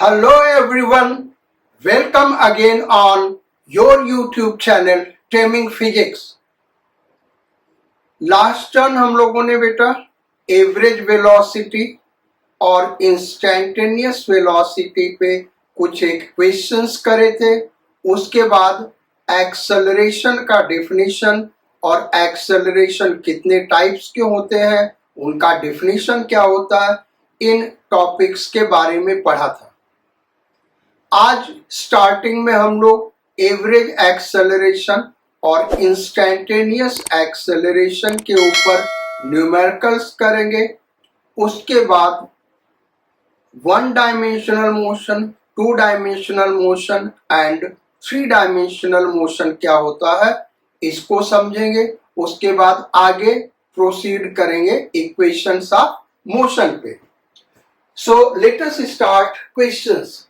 Hello everyone, welcome again on your YouTube channel Taming Physics। Last turn हम लोगों ने बेटा एवरेज वेलोसिटी और इंस्टेंटेनियस वेलोसिटी पे कुछ इक्वेशंस करे थे। उसके बाद एक्सेलरेशन का डेफिनेशन और एक्सेलरेशन कितने टाइप्स के होते हैं, उनका डेफिनेशन क्या होता है, इन टॉपिक्स के बारे में पढ़ा था। आज स्टार्टिंग में हम लोग एवरेज एक्सेलरेशन और इंस्टेंटेनियस एक्सेलरेशन के ऊपर न्यूमेरिकल्स करेंगे। उसके बाद one dimensional motion, two dimensional motion and three dimensional motion क्या होता है इसको समझेंगे। उसके बाद आगे प्रोसीड करेंगे इक्वेशंस ऑफ मोशन पे। सो let us start questions.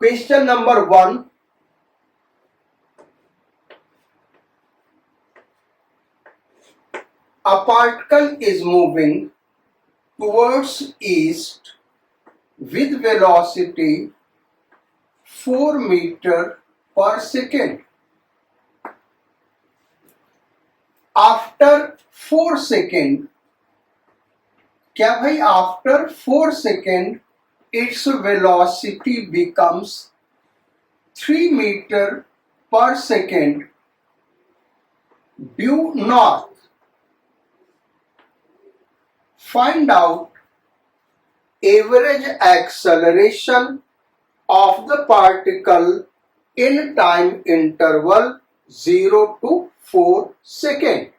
Question number 1. A particle is moving towards east with velocity 4 meter per second. After 4 seconds, क्या भाई after 4 seconds its velocity becomes 3 meter per second due north. Find out average acceleration of the particle in time interval 0 to 4 second.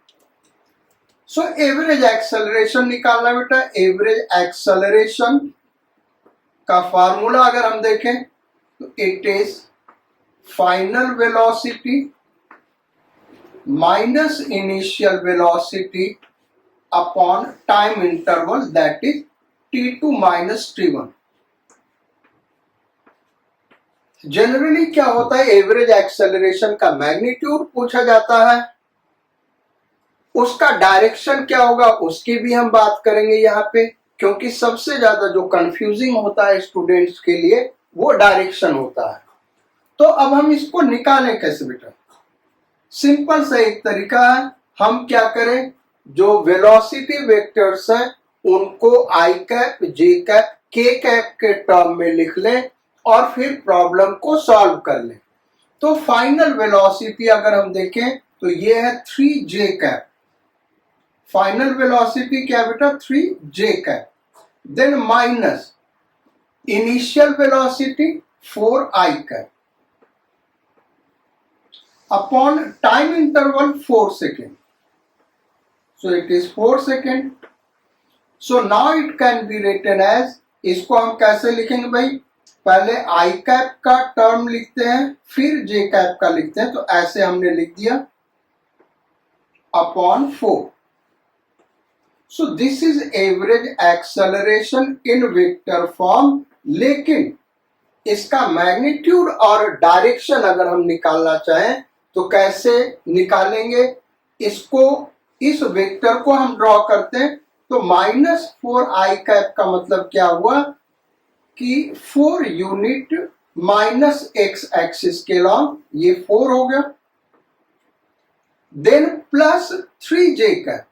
So average acceleration निकालना बेटा। average acceleration का formula अगर हम देखें तो it is final velocity minus initial velocity upon time interval that is t2 minus t1। Generally क्या होता है, एवरेज एक्सेलरेशन का मैग्नीट्यूड पूछा जाता है, उसका डायरेक्शन क्या होगा उसकी भी हम बात करेंगे यहाँ पे, क्योंकि सबसे ज्यादा जो कंफ्यूजिंग होता है स्टूडेंट्स के लिए वो डायरेक्शन होता है। तो अब हम इसको निकालें कैसे बेटा। सिंपल सा एक तरीका है, हम क्या करें, जो वेलोसिटी वेक्टर्स हैं उनको आई कैप, जे कैप, के कैप के टर्म में लिख लें और फिर प्रॉब्लम को सॉल्व कर लें। तो फाइनल वेलोसिटी अगर हम देखें तो ये है 3j कैप। फाइनल वेलोसिटी क्या बेटा, 3j cap. Then minus initial velocity 4i cap upon time interval 4 second. So it is 4 second. So now it can be written as, इसको हम कैसे लिखेंगे भाई, पहले आई कैप का टर्म लिखते हैं फिर जे कैप का लिखते हैं, तो ऐसे हमने लिख दिया upon 4। So this is average acceleration in vector form, लेकिन इसका मैग्नीट्यूड और डायरेक्शन अगर हम निकालना चाहें तो कैसे निकालेंगे इसको। इस वेक्टर को हम ड्रॉ करते हैं तो -4i कैप का मतलब क्या हुआ कि 4 यूनिट माइनस x एक्सिस के लॉन्ग, ये 4 हो गया। Then plus 3j cap,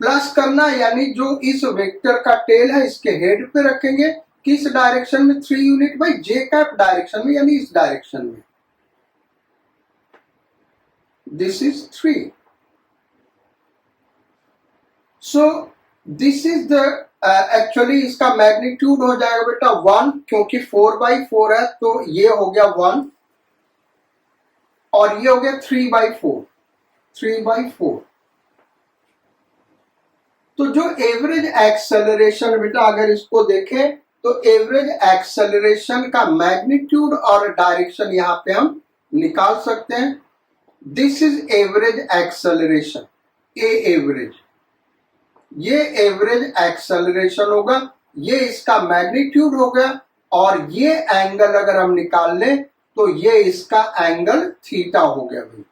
plus करना यानी जो इस वेक्टर का टेल है इसके हेड पे रखेंगे, किस डायरेक्शन में, 3 यूनिट भाई जे कैप डायरेक्शन में, यानी इस डायरेक्शन में। This is 3। So this is the actually इसका मैग्नीट्यूड हो जाएगा बेटा 1, क्योंकि 4/4 है तो ये हो गया 1 और ये हो गया 3/4, 3/4। तो जो एवरेज एक्सेलरेशन बेटा अगर इसको देखें तो एवरेज एक्सेलरेशन का मैग्नीट्यूड और डायरेक्शन यहां पे हम निकाल सकते हैं। This is average acceleration, A average, ये एवरेज एक्सेलरेशन होगा, ये इसका मैग्नीट्यूड हो गया, और ये एंगल अगर हम निकाल लें तो ये इसका एंगल थीटा हो गया भाई।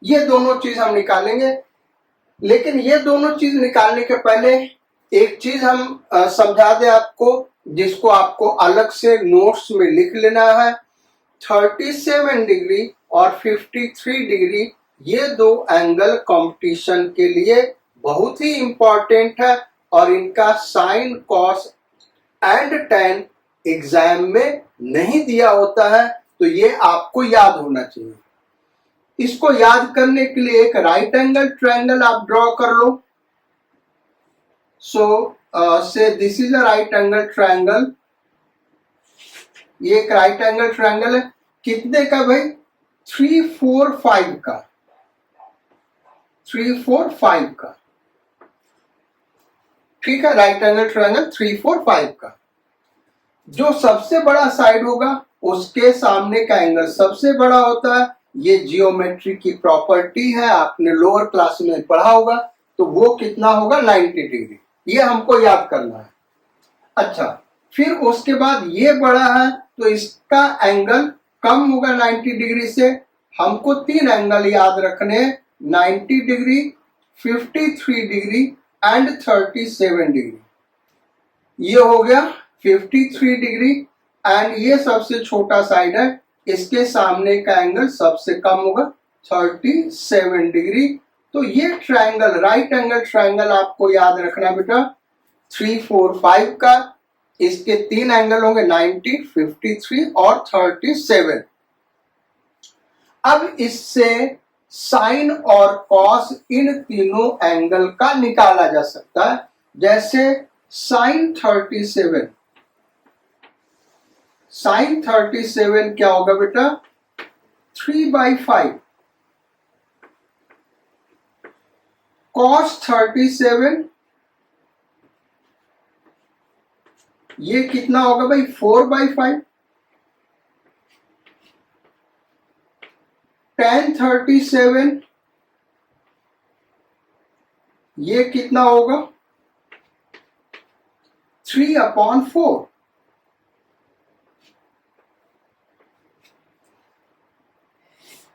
ये दोनों चीज हम निकालेंगे, लेकिन ये दोनों चीज निकालने के पहले एक चीज हम समझा दें आपको जिसको आपको अलग से नोट्स में लिख लेना है। 37 डिग्री और 53 डिग्री ये दो एंगल कंपटीशन के लिए बहुत ही इंपॉर्टेंट है और इनका sine cos and ten exam में नहीं दिया होता है, तो ये आपको याद होना चाहिए। इसको याद करने के लिए एक राइट एंगल ट्रायंगल आप ड्रॉ कर लो। सो से this is a right angle triangle. ये एक राइट एंगल ट्रायंगल है, कितने का भाई? 3, 4, 5 का, 3, 4, 5 का, ठीक है। राइट एंगल ट्रायंगल 3, 4, 5 का। जो सबसे बड़ा साइड होगा उसके सामने का एंगल सबसे बड़ा होता है। ये जियोमेट्री की प्रॉपर्टी है, आपने लोअर क्लास में पढ़ा होगा। तो वो कितना होगा? 90 डिग्री। ये हमको याद करना है। अच्छा, फिर उसके बाद ये बड़ा है तो इसका एंगल कम होगा 90 डिग्री से। हमको तीन एंगल याद रखने, 90 डिग्री, 53 डिग्री एंड 37 डिग्री। ये हो गया 53 डिग्री एंड ये सबसे छोटा साइड है, इसके सामने का एंगल सबसे कम होगा 37 डिग्री। तो ये ट्रायंगल, राइट एंगल ट्रायंगल आपको याद रखना बेटा 3, 4, 5 का। इसके तीन एंगल होंगे 90, 53 और 37। अब इससे साइन और कॉस इन तीनों एंगल का निकाला जा सकता है। जैसे साइन 37, साइन 37 क्या होगा बेटा? 3/5। कॉस 37 ये कितना होगा भाई? 4/5। tan 37 ये कितना होगा? 3/4।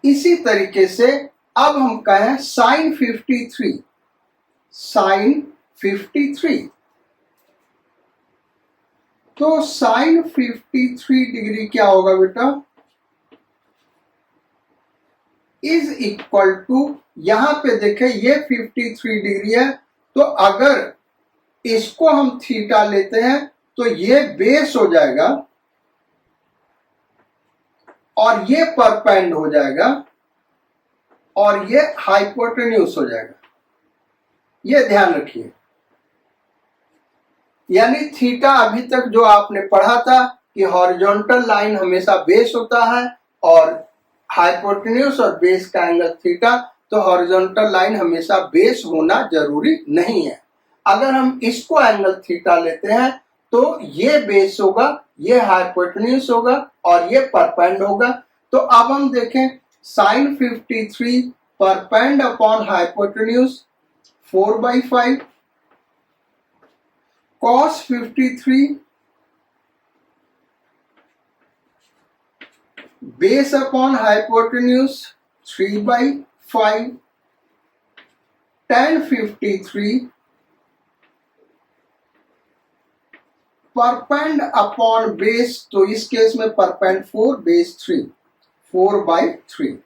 इसी तरीके से अब हम कहें साइन 53, साइन 53, तो साइन 53 डिग्री क्या होगा बेटा? इज इक्वल टू, यहां पे देखें ये 53 डिग्री है, तो अगर इसको हम थीटा लेते हैं तो ये बेस हो जाएगा और ये परपेंड हो जाएगा और ये हाइपोटेन्यूज हो जाएगा। ये ध्यान रखिए। यानी थीटा अभी तक जो आपने पढ़ा था कि हॉरिजॉन्टल लाइन हमेशा बेस होता है और हाइपोटेन्यूज और बेस का एंगल थीटा, तो हॉरिजॉन्टल लाइन हमेशा बेस होना जरूरी नहीं है। अगर हम इसको एंगल थीटा लेते हैं तो ये बेस होगा, ये हाइपोटेन्यूज होगा और ये परपेंड होगा। तो अब हम देखें sine 53 perpend upon hypotenuse 4/5, cos 53 base upon hypotenuse 3/5, tan 53 perpend upon base, तो इस केस में परपेंड 4, बेस 3, 4/3।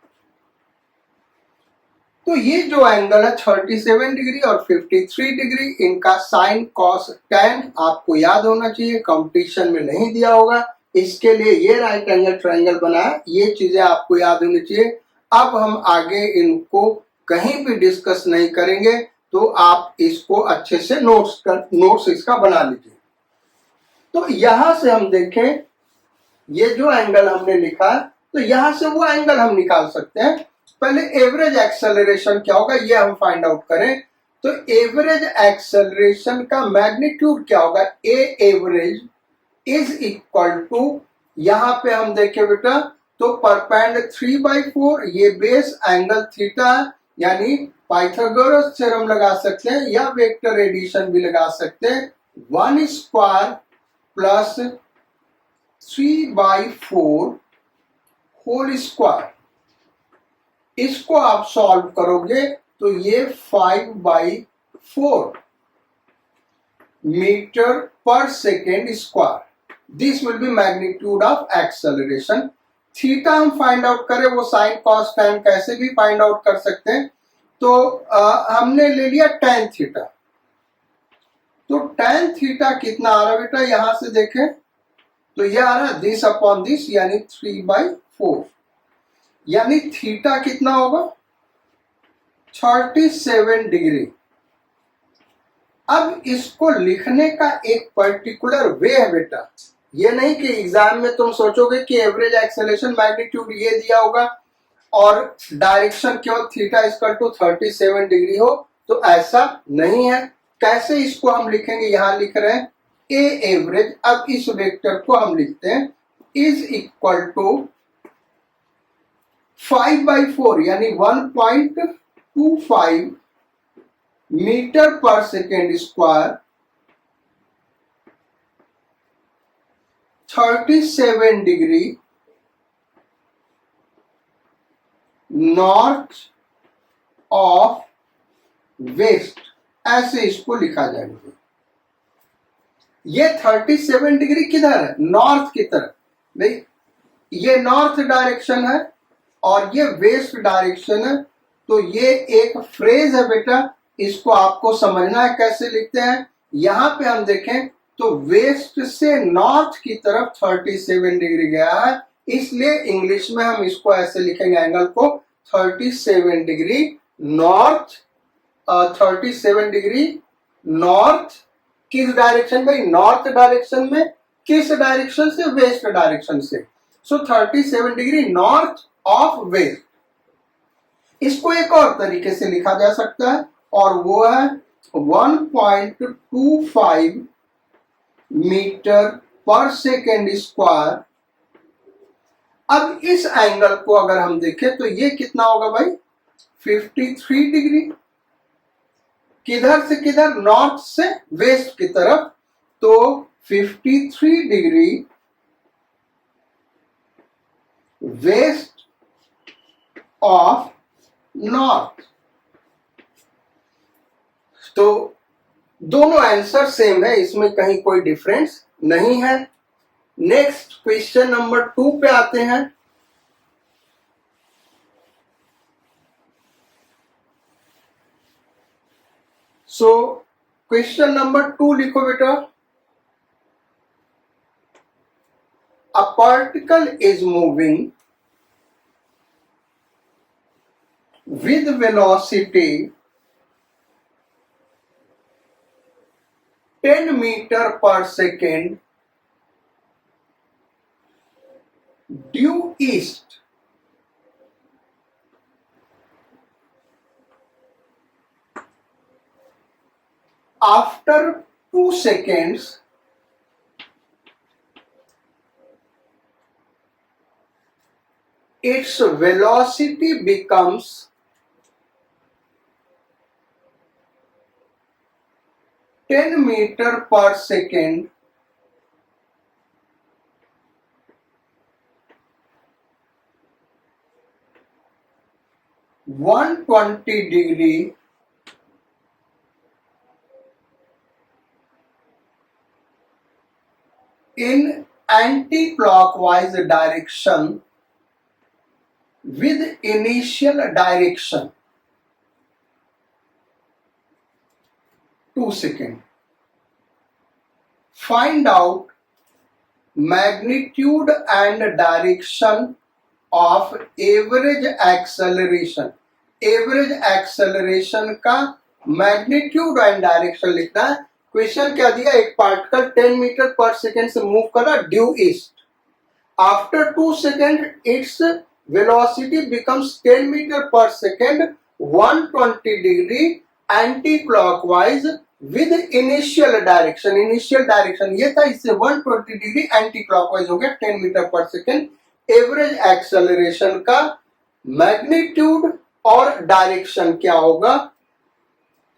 तो ये जो एंगल है 37 डिग्री और 53 डिग्री, इनका साइन कॉस टैन आपको याद होना चाहिए, कंपटीशन में नहीं दिया होगा। इसके लिए ये राइट एंगल ट्रायंगल बना, ये चीजें आपको याद होनी चाहिए। अब हम आगे इनको कहीं भी डिस्कस नहीं करेंगे, तो आप इसको अच्छे से नोट्स इसका बना लीजिए। तो यहां से हम देखें, ये जो एंगल हमने लिखा, तो यहां से वो एंगल हम निकाल सकते हैं। पहले एवरेज एक्सेलरेशन क्या होगा ये हम फाइंड आउट करें। तो एवरेज एक्सेलरेशन का मैग्नीट्यूड क्या होगा? A average is equal to, यहां पे हम देखें बेटा तो परपेंड 3/4, ये बेस एंगल थीटा, यानी पाइथागोरस थ्योरम लगा सकते हैं या वेक्टर एडिशन भी लगा सकते हैं। 1 स्क्वायर प्लस 3/4 होल स्क्वायर, इसको आप सॉल्व करोगे तो ये 5/4 metre per second square. This will B magnitude of acceleration. Theta हम फाइंड आउट करें, वो साइन कॉस टैन कैसे भी फाइंड आउट कर सकते हैं। तो हमने ले लिया tan थीटा। तो tan थीटा कितना आ रहा बेटा, यहां से देखें तो यह आ रहा है दिस अपॉन दिस, यानी 3/4, यानी थीटा कितना होगा 37 डिग्री। अब इसको लिखने का एक पर्टिकुलर वे है बेटा, ये नहीं कि एग्जाम में तुम सोचोगे कि एवरेज एक्सेलरेशन मैग्नीट्यूड ये दिया होगा और डायरेक्शन केवल थीटा इक्वल टू 37 डिग्री हो, तो ऐसा नहीं है। कैसे इसको हम लिखेंगे, यहां लिख रहे हैं ए एवरेज। अब इस वेक्टर को हम लिखते हैं इज इक्वल टू 5/4 यानी 1.25 metre per second square 37 degree north of west, ऐसे इसको लिखा जाएगा। ये 37 डिग्री किधर है, नॉर्थ की तरफ। भाई ये नॉर्थ डायरेक्शन है और ये वेस्ट डायरेक्शन है, तो ये एक फ्रेज है बेटा, इसको आपको समझना है कैसे लिखते हैं। यहां पे हम देखें तो वेस्ट से नॉर्थ की तरफ 37 डिग्री गया है, इसलिए इंग्लिश में हम इसको ऐसे लिखेंगे एंगल को 37 डिग्री नॉर्थ। 37 डिग्री नॉर्थ किस डायरेक्शन में, नॉर्थ डायरेक्शन में। किस डायरेक्शन से, वेस्ट डायरेक्शन से। सो 37 डिग्री नॉर्थ ऑफ वेस्ट। इसको एक और तरीके से लिखा जा सकता है और वो है 1.25 मीटर पर सेकेंड स्क्वायर। अब इस एंगल को अगर हम देखें तो ये कितना होगा भाई 53 डिग्री। किधर से किधर, नॉर्थ से वेस्ट की तरफ, तो 53 डिग्री वेस्ट ऑफ नॉर्थ। तो दोनों आंसर सेम है, इसमें कहीं कोई डिफरेंस नहीं है। नेक्स्ट क्वेश्चन नंबर 2 पे आते हैं। सो क्वेश्चन नंबर 2 लिखो बेटा। अ particle is moving with velocity 10 meter per second due east. After 2 seconds, its velocity becomes 10 meter per second (120 degree) in anti-clockwise direction with initial direction 2 seconds. Find out magnitude and direction of average acceleration. Average acceleration का magnitude and direction लिखना है। Question क्या दिया, एक particle 10 metre per second से move कर रहा due east. After 2 second its velocity becomes 10 metre per second 120 degree anti clockwise with initial direction. Initial direction ये था, इससे 120 डिग्री एंटी क्लॉकवाइज हो गया 10 metre per second. Average acceleration का magnitude और डायरेक्शन क्या होगा।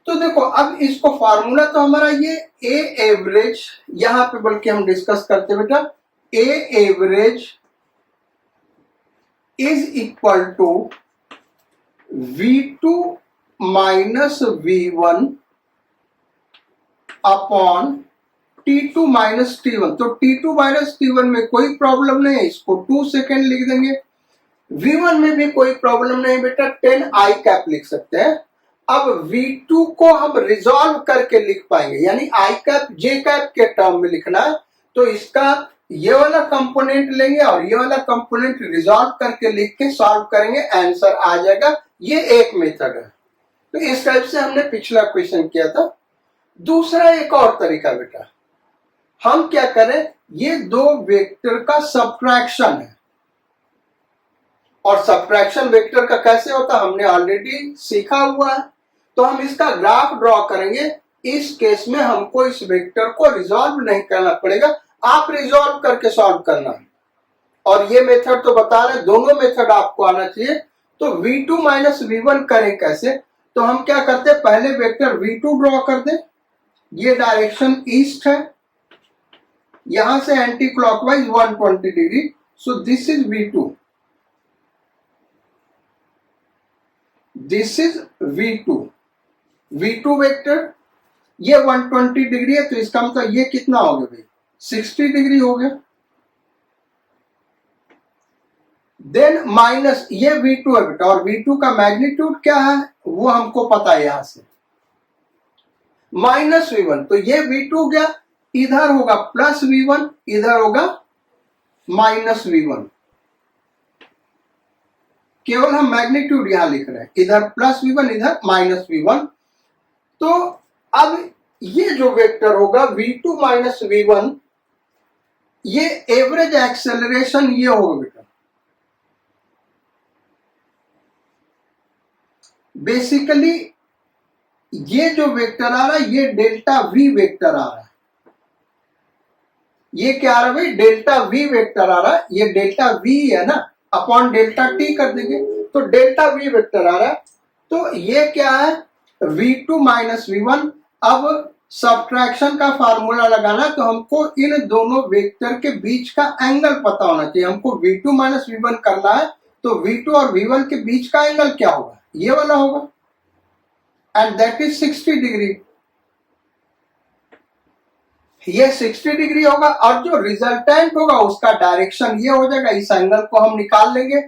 तो देखो अब इसको फार्मूला तो हमारा ये ए एवरेज, यहां पे बल्कि हम डिस्कस करते बेटा, a average is equal to V2 minus V1 upon T2 minus T1। तो T2 माइनस T1 में कोई प्रॉब्लम नहीं है, इसको 2 सेकेंड लिख देंगे। V1 में भी कोई प्रॉब्लम नहीं बेटा, 10 आई कैप लिख सकते हैं। अब V2 को हम रिजॉल्व करके लिख पाएंगे, यानी आई कैप जे कैप के टर्म में लिखना है, तो इसका ये वाला कंपोनेंट लेंगे और ये वाला कंपोनेंट रिजॉल्व करके लिख के सॉल्व करेंगे, आंसर आ जाएगा। ये एक मेथड है। तो इस टाइप से हमने पिछला क्वेश्चन किया था। दूसरा एक और तरीका बेटा, हम क्या करें, ये दो वेक्टर का सब्ट्रैक्शन है, और सब्ट्रैक्शन वेक्टर का कैसे होता है हमने ऑलरेडी सीखा हुआ है। तो हम इसका ग्राफ ड्रॉ करेंगे। इस केस में हमको इस वेक्टर को रिजॉल्व नहीं करना पड़ेगा, आप रिजॉल्व करके सॉल्व करना है। और ये मेथड तो बता रहे, दोनों मेथड आपको आना चाहिए। तो V2 माइनस V1 करें कैसे, तो हम क्या करते हैं, पहले वेक्टर V2 ड्रॉ कर दें। ये डायरेक्शन ईस्ट है, यहां से anti clockwise 120 degree, so this is V2, this is V2। V2 vector ये 120 डिग्री है, तो इसका मतलब ये कितना हो गया भाई, 60 डिग्री हो गया। देन माइनस ये V2 है बेटा, और V2 का मैग्नीट्यूड क्या है वो हमको पता है, यहां से माइनस V1। तो ये V2 गया, इधर होगा प्लस V1, इधर होगा माइनस V1। केवल हम मैग्नीट्यूड यहां लिख रहे हैं, इधर प्लस V1 इधर माइनस V1। तो अब ये जो वेक्टर होगा V2 माइनस V1, ये एवरेज एक्सेलरेशन ये होगा बेटा। बेसिकली ये जो वेक्टर आ रहा है ये डेल्टा V वेक्टर आ रहा है। ये क्या आ रहा है भाई, डेल्टा V वेक्टर आ रहा है। ये डेल्टा V है ना, अपॉन डेल्टा T कर देंगे, तो डेल्टा V वेक्टर आ रहा है। तो ये क्या है, V2 माइनस V1। अब सब्ट्रैक्शन का फार्मूला लगाना, तो हमको इन दोनों वेक्टर के बीच का एंगल पता होना चाहिए। हमको V2 माइनस V1 करना है, तो V2 और V1 के बीच का एंगल क्या होगा, ये वाला होगा, एंड दैट इज 60 डिग्री। ये 60 डिग्री होगा, और जो रिजल्टेंट होगा उसका डायरेक्शन ये हो जाएगा। इस एंगल को हम निकाल लेंगे,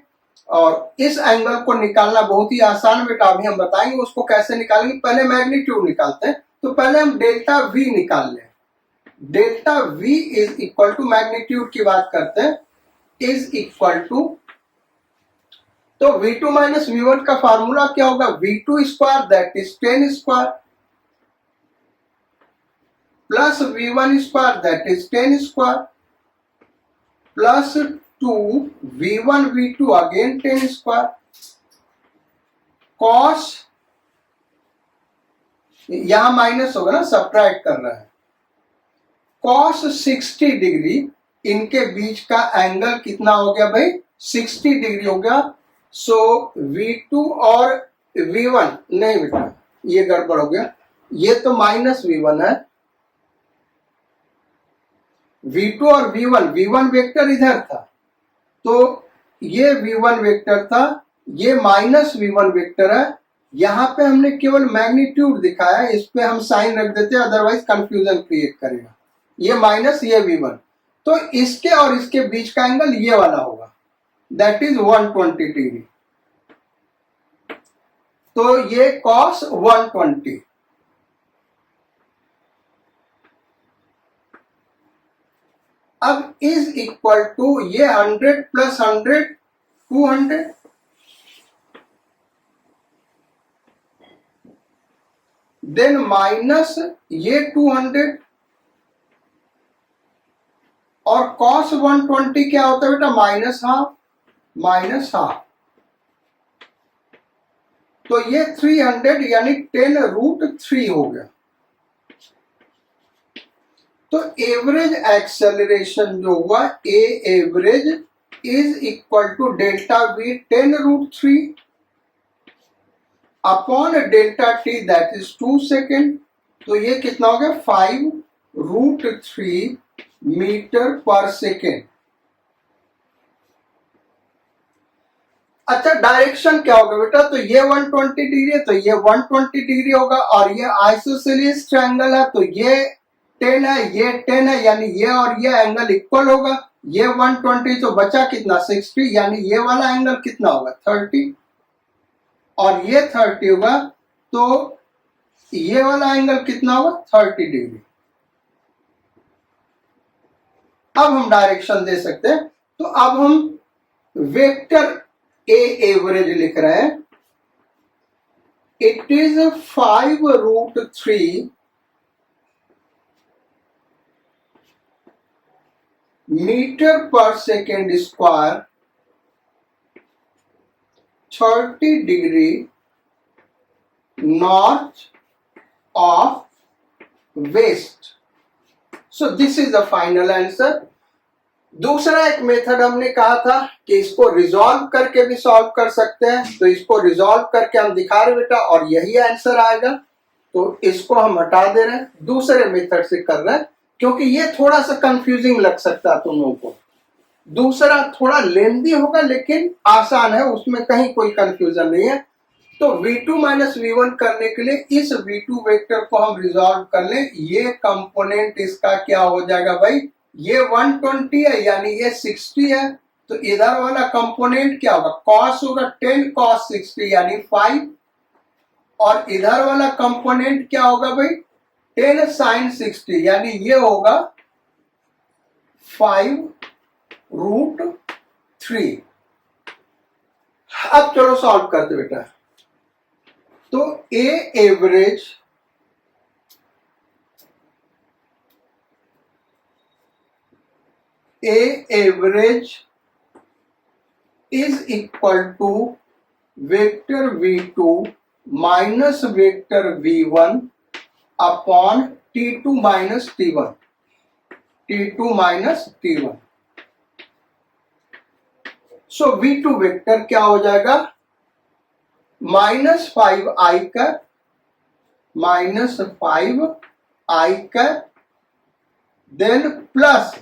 और इस एंगल को निकालना बहुत ही आसान बेटा, अभी हम बताएंगे उसको कैसे निकालेंगे। पहले मैग्नीट्यूड निकालते हैं, तो पहले हम डेल्टा V निकाल लें। Delta V is equal to, magnitude की बात करते हैं, इज इक्वल टू, तो V2 माइनस V1 का फार्मूला क्या होगा, V2 square that is 10 square, plus V1 square that is 10 square, plus 2 V1 V2 again 10 square, cos, यहां माइनस होगा ना, सब्ट्रैक्ट कर रहा है, कॉस 60 डिग्री। इनके बीच का एंगल कितना हो गया भाई, 60 डिग्री हो गया। सो V2 और V1 नहीं बेटा, ये गड़बड़ हो गया, ये तो माइनस V1 है। V2 और V1 वेक्टर इधर था, तो ये V1 वेक्टर था, ये माइनस V1 वेक्टर है। यहां पे हमने केवल मैग्नीट्यूड दिखाया है, इस पे हम साइन रख देते हैं, अदरवाइज कंफ्यूजन क्रिएट करेगा। ये माइनस ये V1, तो इसके और इसके बीच का एंगल ये वाला होगा, दैट इज 120 डिग्री। तो ये cos 120। अब इज इक्वल टू, ये 100 प्लस 100 200, देन माइनस ये 200, और cos 120 क्या होता है बेटा, माइनस हाफ, माइनस हाफ। तो ये 300 यानी 10√3 हो गया। तो एवरेज एक्सेलरेशन जो हुआ, a average is equal to delta V 10√3 upon delta T that is 2 second. तो ये कितना हो गया, 5√3 मीटर पर सेकेंड। अच्छा, डायरेक्शन क्या होगा बेटा? तो ये 120 डिग्री है तो ये 120 डिग्री होगा, और ये आइसोसेलेस ट्रायंगल है तो ये 10 है, ये 10 है, यानी ये और ये एंगल इक्वल होगा। ये 120 तो बचा कितना? 60, यानी ये वाला एंगल कितना होगा? 30, और ये 30 होगा, तो ये वाला एंगल कितना होगा? 30 डिग्री। अब हम डायरेक्शन दे सकते हैं। तो अब हम वेक्टर ए एवरेज लिख रहे हैं। It is 5√3 metre per second square 30 degree north of west. So this is the final answer. दूसरा एक मेथड हमने कहा था कि इसको रिजॉल्व करके भी सॉल्व कर सकते हैं, तो इसको रिजॉल्व करके हम दिखा रहे बेटा, और यही आंसर आएगा। तो इसको हम हटा दे रहे हैं, दूसरे मेथड से कर रहे हैं, क्योंकि ये थोड़ा सा कंफ्यूजिंग लग सकता है तुम लोगों को। दूसरा थोड़ा लेंदी होगा लेकिन आसान है, उसमें कहीं कोई कंफ्यूजन नहीं है। तो v2 माइनस v1 करने के लिए इस v2 वेक्टर को हम रिजॉल्व कर लें। ये कंपोनेंट इसका क्या हो जाएगा भाई? ये 120 है यानी ये 60 है, तो इधर वाला कंपोनेंट क्या होगा? cos होगा, 10 cos 60 यानी 5, और इधर वाला कंपोनेंट क्या होगा भाई? 10 sin 60 यानी ये होगा 5√3। अब चलो सॉल्व करते बेटा। तो a average is equal to vector v2 minus vector v1 upon t2 minus t1, t2 minus t1। So v2 vector क्या हो जाएगा? -5i cap, -5i cap, then plus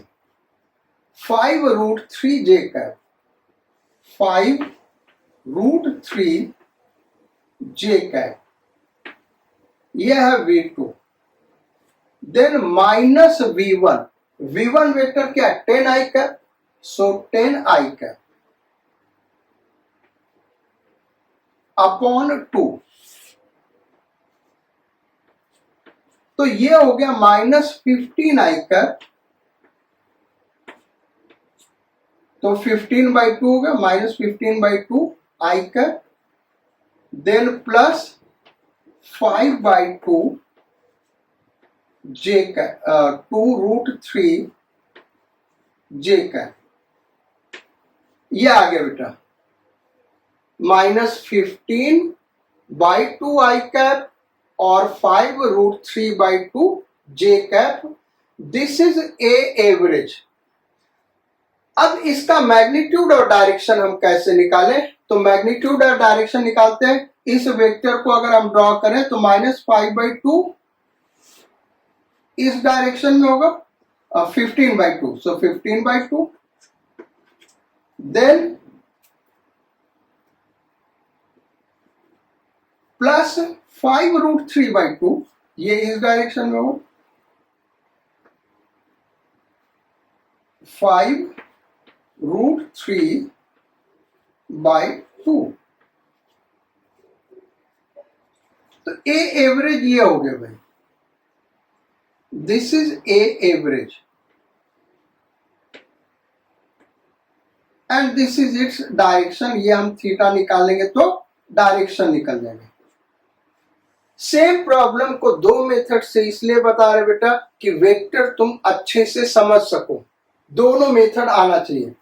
5√3j cap, 5√3j cap, यह है v2। Then minus v1, v1 vector क्या है? 10i cap, सो 10i cap upon 2, तो ये हो गया -15i कैप, तो 15/2 हो गया, -15/2 i cap, then plus 5/2 j cap, 2√3 j cap, ये आ गया बेटा। -15/2 i कैप और 5√3/2 j cap, this is a average. अब इसका मैग्नीट्यूड और डायरेक्शन हम कैसे निकालें? तो मैग्नीट्यूड और डायरेक्शन निकालते हैं। इस वेक्टर को अगर हम ड्रॉ करें तो -5/2 इस डायरेक्शन में होगा, 15/2, सो 15/2, देन प्लस 5√3/2, ये इस डायरेक्शन में हो, 5√3/2। तो ए एवरेज ये हो गया भाई, this is a average and this is its direction. ये हम थीटा निकालेंगे तो डायरेक्शन निकल जाएगा। सेम प्रॉब्लम को दो मेथड से इसलिए बता रहे बेटा कि वेक्टर तुम अच्छे से समझ सको, दोनों मेथड आना चाहिए।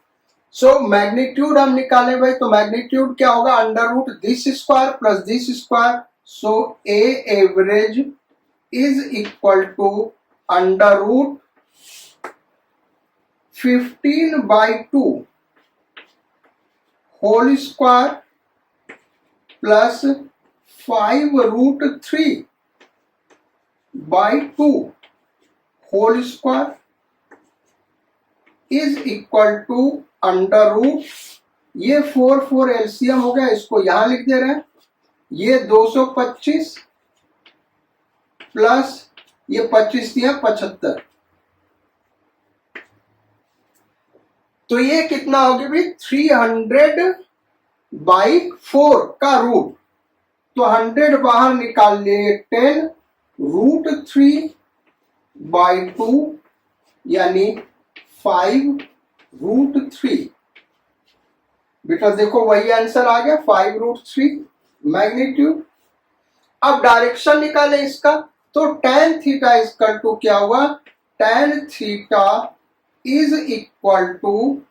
सो मैग्नीट्यूड हम निकालें भाई, तो मैग्नीट्यूड क्या होगा? Under root this square plus this square, so a average is equal to under root 15/2 whole square plus 5√3/2 whole square is equal to under root ये 4 एलसीएम हो गया, इसको यहां लिख दे रहे हैं। ये 225 प्लस ये 25 दिया 75, तो ये कितना होगी भाई 300/4 का रूट। तो 100 बाहर निकाल लिए 10 √3/2 यानी 5√3। बेटा देखो वही आंसर आ गया 5√3 मैग्नीट्यूड। अब डायरेक्शन निकाले इसका, तो tan थीटा इक्वल टू क्या हुआ, tan theta is equal to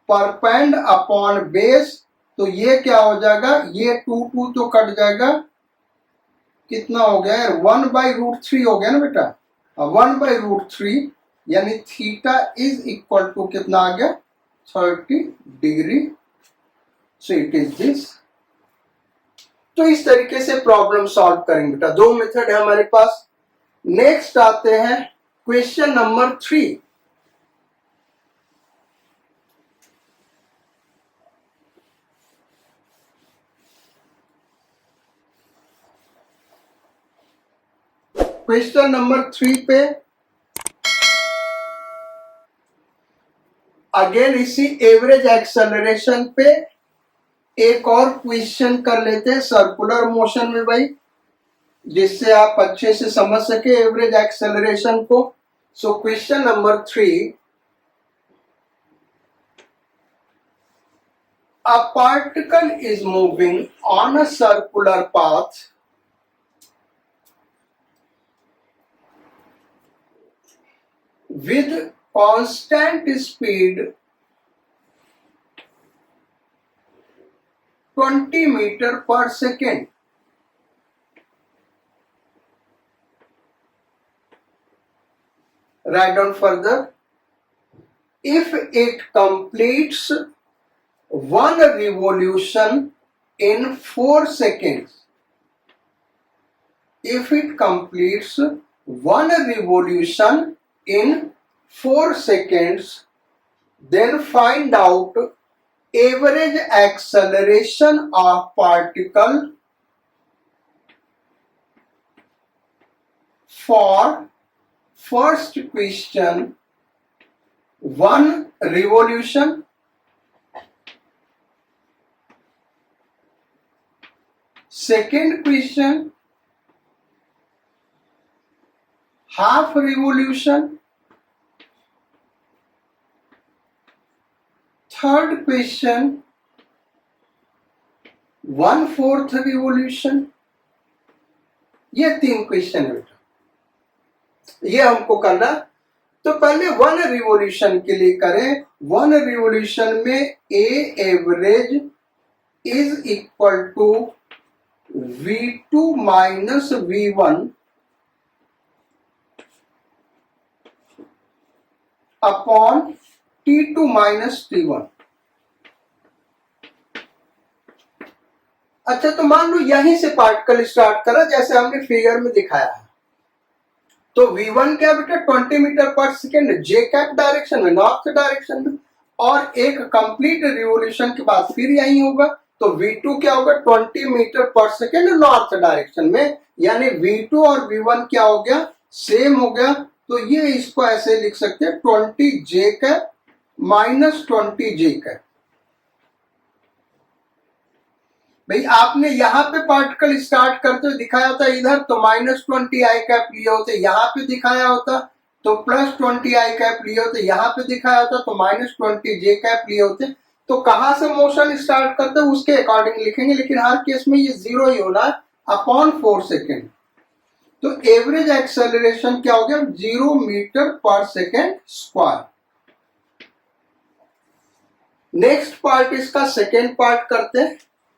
perpend upon base. तो ये क्या हो जाएगा, ये 2 तो कट जाएगा, कितना हो गया यार 1/√3 हो गया ना बेटा। 1/√3 यानी थीटा इज इक्वल टू कितना आ गया 30 degree. So it is this. तो इस तरीके से प्रॉब्लम सॉल्व करेंगे बेटा। दो मेथड है हमारे पास। नेक्स्ट आते हैं क्वेश्चन नंबर 3। क्वेश्चन नंबर 3 पे अगेन इसी एवरेज एक्सेलरेशन पे एक और क्वेश्चन कर लेते हैं सर्कुलर मोशन में भाई, जिससे आप अच्छे से समझ सके एवरेज एक्सेलरेशन को। सो question number 3, a particle is moving on a circular path with constant speed 20 meter per second. Write down further. If it completes one revolution in 4 seconds, if it completes one revolution in 4 seconds, then find out average acceleration of particle for first question 1 revolution, second question half revolution, third question 1/4 revolution। ये 3 question है बेटा, ये हमको करना। तो पहले 1 revolution के लिए करें। 1 रिवोल्यूशन में a average is equal to V2 minus V1 upon T2 minus T1। अच्छा, तो मान लो यहीं से पार्टिकल स्टार्ट करा जैसे हमने फिगर में दिखाया है। तो V1 क्या बेटा 20 मीटर पर सेकेंड जे कैप डायरेक्शन में, नॉर्थ डायरेक्शन में, और एक कंप्लीट रिवोल्यूशन के बाद फिर यही होगा। तो V2 क्या होगा 20 metre per second north direction में, यानी V2 और V1 क्या हो गया सेम हो गया। तो ये इसको ऐसे लिख सकते हैं 20 जे कैप माइनस 20 जे कैप। भाई आपने यहाँ पे पार्टिकल स्टार्ट करते हुए दिखाया होता इधर तो -20 आई कैप लिए होते, यहाँ पे दिखाया होता तो +20 आई कैप लिए होते, यहाँ पे दिखाया होता तो -20 जे कैप लिए होते। तो कहां से मोशन स्टार्ट करते हैं उसके अकॉर्डिंग लिखेंगे, लेकिन हर केस में ये 0 ही होना है अपॉन 4 सेकेंड। तो एवरेज एक्सेलरेशन क्या हो गया 0 metre per second square. Next part इसका सेकेंड पार्ट करते हैं,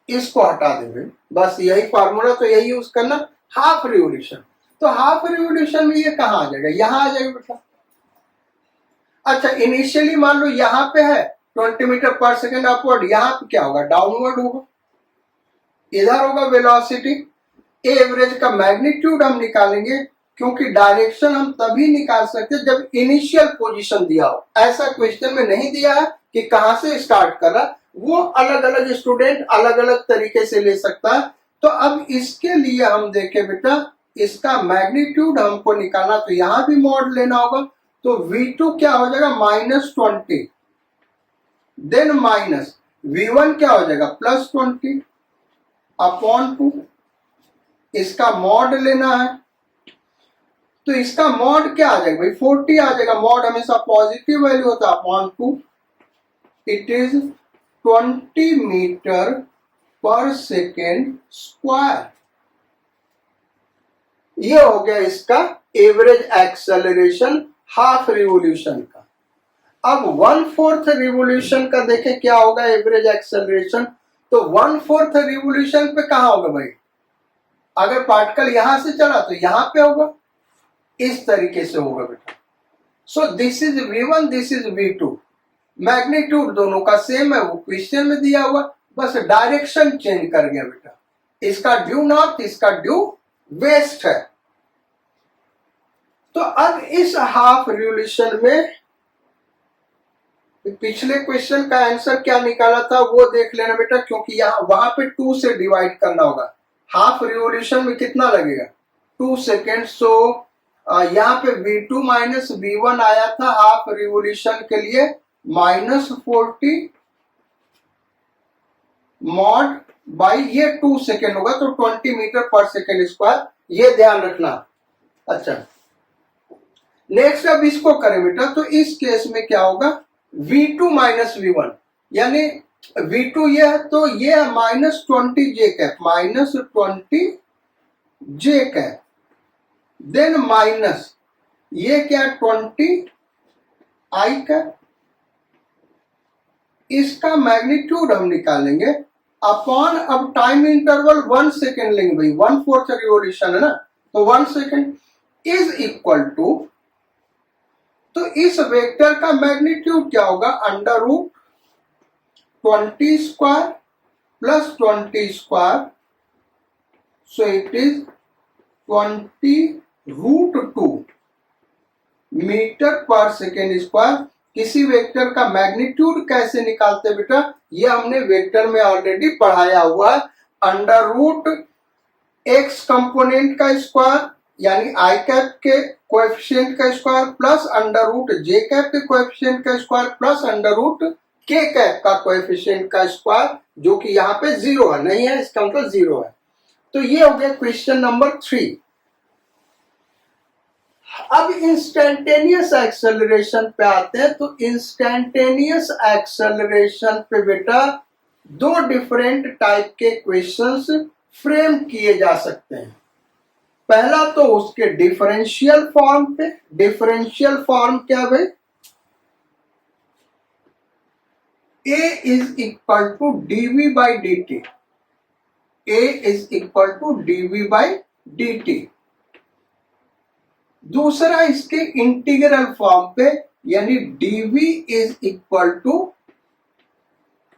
इसको हटा देंगे, बस यही फार्मूला तो यही यूज करना। हाफ रिवोल्यूशन, तो हाफ रिवोल्यूशन में ये कहां आ जाएगा, यहां आ जाएगा बेटा। अच्छा, इनिशियली मान लो यहां पे है 20 मीटर पर सेकेंड अपवर्ड, यहां पे क्या होगा डाउनवर्ड होगा, इधर होगा वेलोसिटी। एवरेज का मैग्नीट्यूड हम निकालेंगे, क्योंकि डायरेक्शन हम तभी निकाल सकते जब इनिशियल पोजीशन दिया हो। ऐसा क्वेश्चन में नहीं दिया है कि कहां से स्टार्ट कर रहा, वो अलग अलग स्टूडेंट अलग अलग तरीके से ले सकता है। तो अब इसके लिए हम देखें बेटा, इसका मैग्नीट्यूड हमको निकालना, तो यहां भी मॉड लेना होगा। तो V2 क्या हो जाएगा -20, देन माइनस V1 क्या हो जाएगा +20 अपॉन 2। इसका मॉड लेना है, तो इसका मॉड क्या आ जाएगा भाई 40 आ जाएगा। मॉड हमेशा पॉजिटिव वैल्यू होता है, upon 2 it is 20 metre per second square. ये हो गया इसका एवरेज एक्सेलरेशन हाफ रिवोल्यूशन का। अब 1/4 रिवोल्यूशन का देखें क्या होगा एवरेज एक्सेलरेशन। तो 1/4 रिवोल्यूशन पे कहां होगा भाई, अगर पार्टिकल यहां से चला तो यहां पे होगा, इस तरीके से होगा बेटा। सो this is V1, this is V2, magnitude दोनों का सेम है, वो क्वेश्चन में दिया हुआ, बस डायरेक्शन चेंज कर गया बेटा। इसका ड्यू नॉर्थ, इसका ड्यू वेस्ट है। तो अब इस हाफ रिवोल्यूशन में पिछले क्वेश्चन का आंसर क्या निकाला था वो देख लेना बेटा, क्योंकि यहाँ वहां पे 2 से डिवाइड करना होगा। हाफ रिवोल्यूशन में कितना लगेगा 2 सेकेंड। सो यहाँ पे V2 माइनस V1 आया था हाफ रिवोल्यूशन के लिए -40 मॉड बाई ये 2 सेकेंड होगा, तो 20 मीटर पर सेकेंड स्क्वायर, ये ध्यान रखना। अच्छा नेक्स्ट अब इसको करें बेटा, तो इस केस में क्या होगा V2 माइनस V1, यानी V2 ये है तो ये है -20 जे कैप, -20 जे कैप, देन माइनस ये क्या 20 आई कैप। इसका मैग्नीट्यूड हम निकालेंगे अपॉन, अब टाइम इंटरवल 1 सेकेंड लेंगे भाई, 1/4 रिवोल्यूशन है ना, तो 1 सेकेंड इज इक्वल टू, तो इस वेक्टर का मैग्नीट्यूड क्या होगा √20 square plus 20 square, so it is 20√2 metre per second square. किसी वेक्टर का मैग्नीट्यूड कैसे निकालते बेटा, ये हमने वेक्टर में ऑलरेडी पढ़ाया हुआ है। √x कंपोनेंट का स्क्वायर यानी आई कैप के कोएफिशिएंट का स्क्वायर प्लस √j कैप के कोएफिशिएंट का स्क्वायर प्लस √k कैप का कोएफिशिएंट का स्क्वायर, जो कि यहाँ पे 0 है, नहीं है इसका मतलब 0 है। तो ये हो गया क्वेश्चन नंबर 3। अब इंस्टेंटेनियस एक्सेलरेशन पे आते हैं। तो इंस्टेंटेनियस एक्सेलरेशन पे बेटा 2 डिफरेंट टाइप के क्वेश्चंस फ्रेम किए जा सकते हैं। पहला तो उसके डिफरेंशियल फॉर्म पे, डिफरेंशियल फॉर्म क्या भाई, A is equal to dv by dt, A is equal to dv by dt। दूसरा इसके इंटीग्रल फॉर्म पे, यानी dv is equal to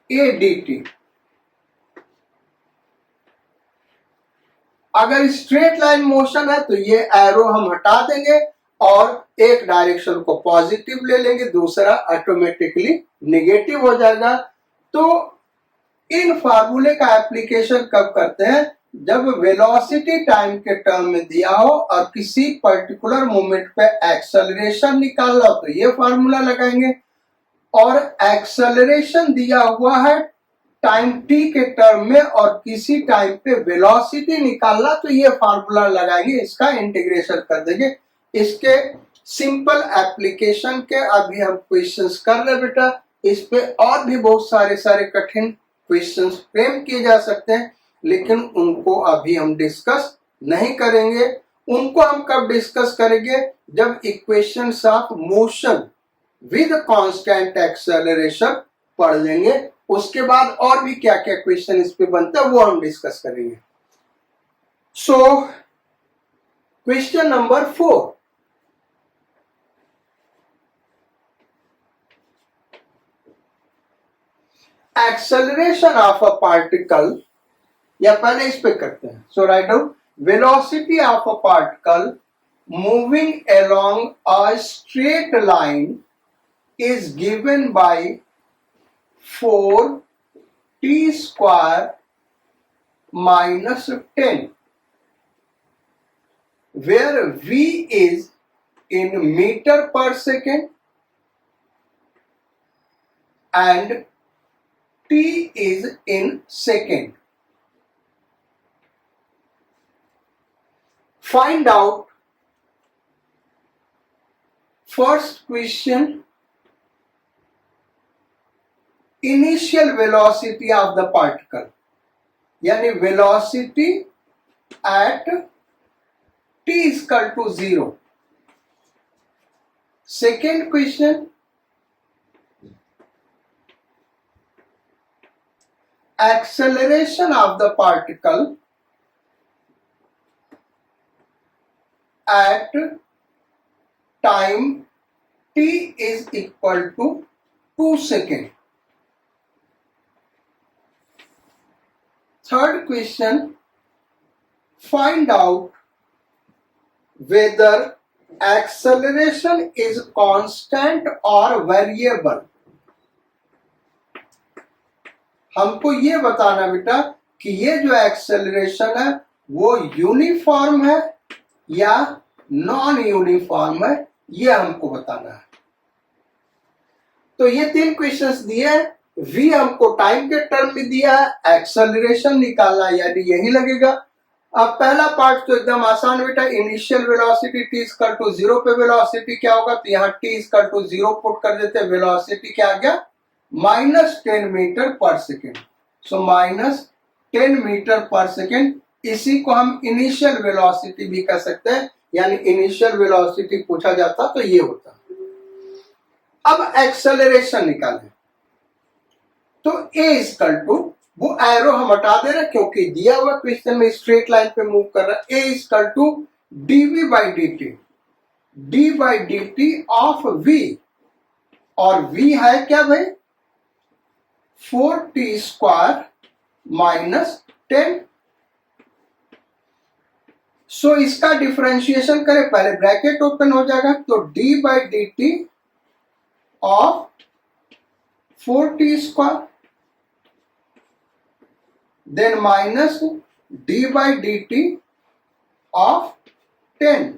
a dt। अगर स्ट्रेट लाइन मोशन है तो ये एरो हम हटा देंगे और एक डायरेक्शन को पॉजिटिव ले लेंगे, दूसरा ऑटोमेटिकली नेगेटिव हो जाएगा। तो इन फार्मूले का एप्लीकेशन कब करते हैं, जब वेलोसिटी टाइम के टर्म में दिया हो और किसी पर्टिकुलर मोमेंट पे एक्सेलरेशन निकालना हो तो ये फार्मूला लगाएंगे, और एक्सेलरेशन दिया हुआ है टाइम t के टर्म में और किसी टाइम पे वेलोसिटी निकालना तो ये फार्मूला लगाएंगे, इसका इंटीग्रेशन कर देंगे। इसके सिंपल एप्लीकेशन के अभी हम क्वेश्चंस कर रहे बेटा। इस पे और भी बहुत सारे कठिन क्वेश्चंस फ्रेम किए जा सकते हैं, लेकिन उनको अभी हम डिस्कस नहीं करेंगे। उनको हम कब डिस्कस करेंगे, जब equations of motion with constant acceleration पढ़ लेंगे। उसके बाद और भी क्या क्या क्वेश्चन इस पे बनता है वो हम डिस्कस करेंगे। So question number 4, acceleration of a particle, या पहले इस पे करते हैं। So write down, velocity of a particle moving along a straight line is given by 4 t square minus 10, where v is in meter per second and t is in second. Find out first question, initial velocity of the particle, यानी velocity at t is equal to 0. Second question, acceleration of the particle at time t is equal to 2 seconds. Third question, find out whether acceleration is constant or variable. हमको ये बताना बेटा कि ये जो acceleration है वो यूनिफॉर्म है या नॉन यूनिफॉर्म है, ये हमको बताना है. तो ये 3 क्वेश्चंस दिए हैं. v हमको टाइम के टर्म में दिया है, एक्सेलरेशन निकालना यानी यही लगेगा. अब पहला पार्ट तो एकदम आसान बेटा, initial velocity t equal to 0 पे वेलोसिटी क्या होगा, तो यहाँ t इक्वल टू 0 पुट कर देते हैं, वेलोसिटी क्या आ गया -10 मीटर पर सेकेंड. सो -10 मीटर पर सेकेंड, इसी को हम इनिशियल वेलोसिटी भी कह सकते हैं, यानी इनिशियल वेलोसिटी पूछा जाता तो ये होता. अब एक्सेलरेशन निकालें तो a इक्वल टू, वो एरो हम हटा दे रहे क्योंकि दिया हुआ क्वेश्चन में स्ट्रेट लाइन पे मूव कर रहा है. a equal to dv by dt of v, और v है क्या भाई 4t स्क्वायर माइनस 10. सो इसका डिफरेंशिएशन करें, पहले ब्रैकेट ओपन हो जाएगा तो d by dt of 4t square, then minus d by dt of 10.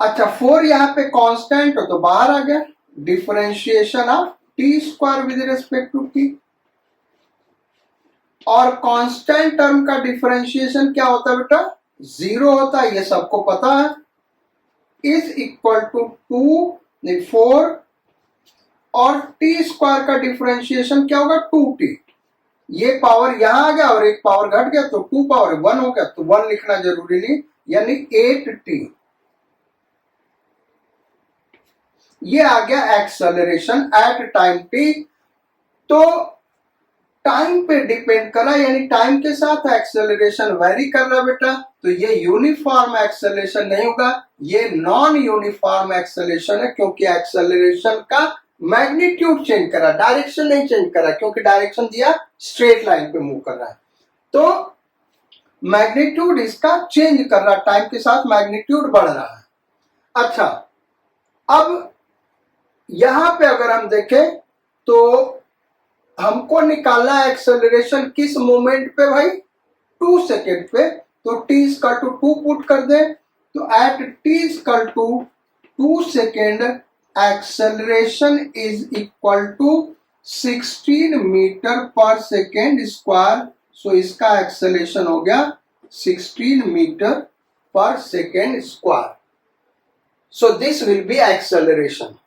अच्छा 4 यहां पे कांस्टेंट हो तो बाहर आ गया, differentiation of t square with respect to t. और कांस्टेंट टर्म का डिफरेंशिएशन क्या होता है बेटा 0 होता है, ये सबको पता है. इज इक्वल टू 4 और t स्क्वायर का डिफरेंशिएशन क्या होगा 2t. ये पावर यहां आ गया और एक पावर घट गया तो 2 पावर 1 हो गया, तो 1 लिखना जरूरी नहीं, यानी 8t. ये आ गया एक्सेलरेशन एट टाइम t. तो टाइम पे डिपेंड कर रहा है, यानी टाइम के साथ एक्सेलरेशन वेरी कर रहा है बेटा, तो ये यूनिफॉर्म एक्सेलरेशन नहीं होगा, ये नॉन यूनिफॉर्म एक्सेलरेशन है, क्योंकि एक्सेलरेशन का मैग्नीट्यूड चेंज करा, डायरेक्शन नहीं चेंज करा, क्योंकि डायरेक्शन दिया स्ट्रेट लाइन पे मूव कर रहा है, तो मैग्नीट्यूड इसका चेंज कर रहा है, टाइम के साथ मैग्नीट्यूड बढ़ रहा है. अच्छा अब यहां पे अगर हम देखें तो हमको निकालना है एक्सेलरेशन किस मोमेंट पे भाई 2 सेकेंड पे, तो t इक्वल टू 2 पुट कर दे, तो at t equal to 2 second acceleration is equal to 16 metre per second square. So इसका एक्सेलरेशन हो गया 16 metre per second square. So this will be acceleration.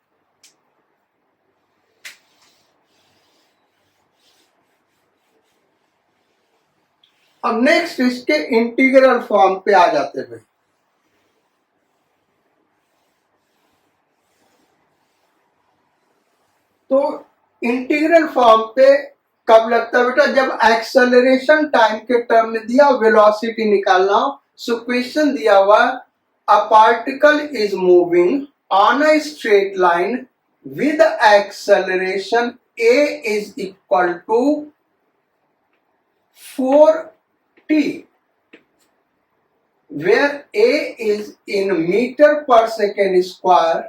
अब नेक्स्ट इसके इंटीग्रल फॉर्म पे आ जाते हैं. तो इंटीग्रल फॉर्म पे कब लगता है बेटा, जब एक्सेलरेशन टाइम के टर्म में दिया, वेलोसिटी निकालना हो. सो क्वेश्चन दिया हुआ, a particle is moving on a straight line with acceleration a is equal to 4t, where a is in meter per second square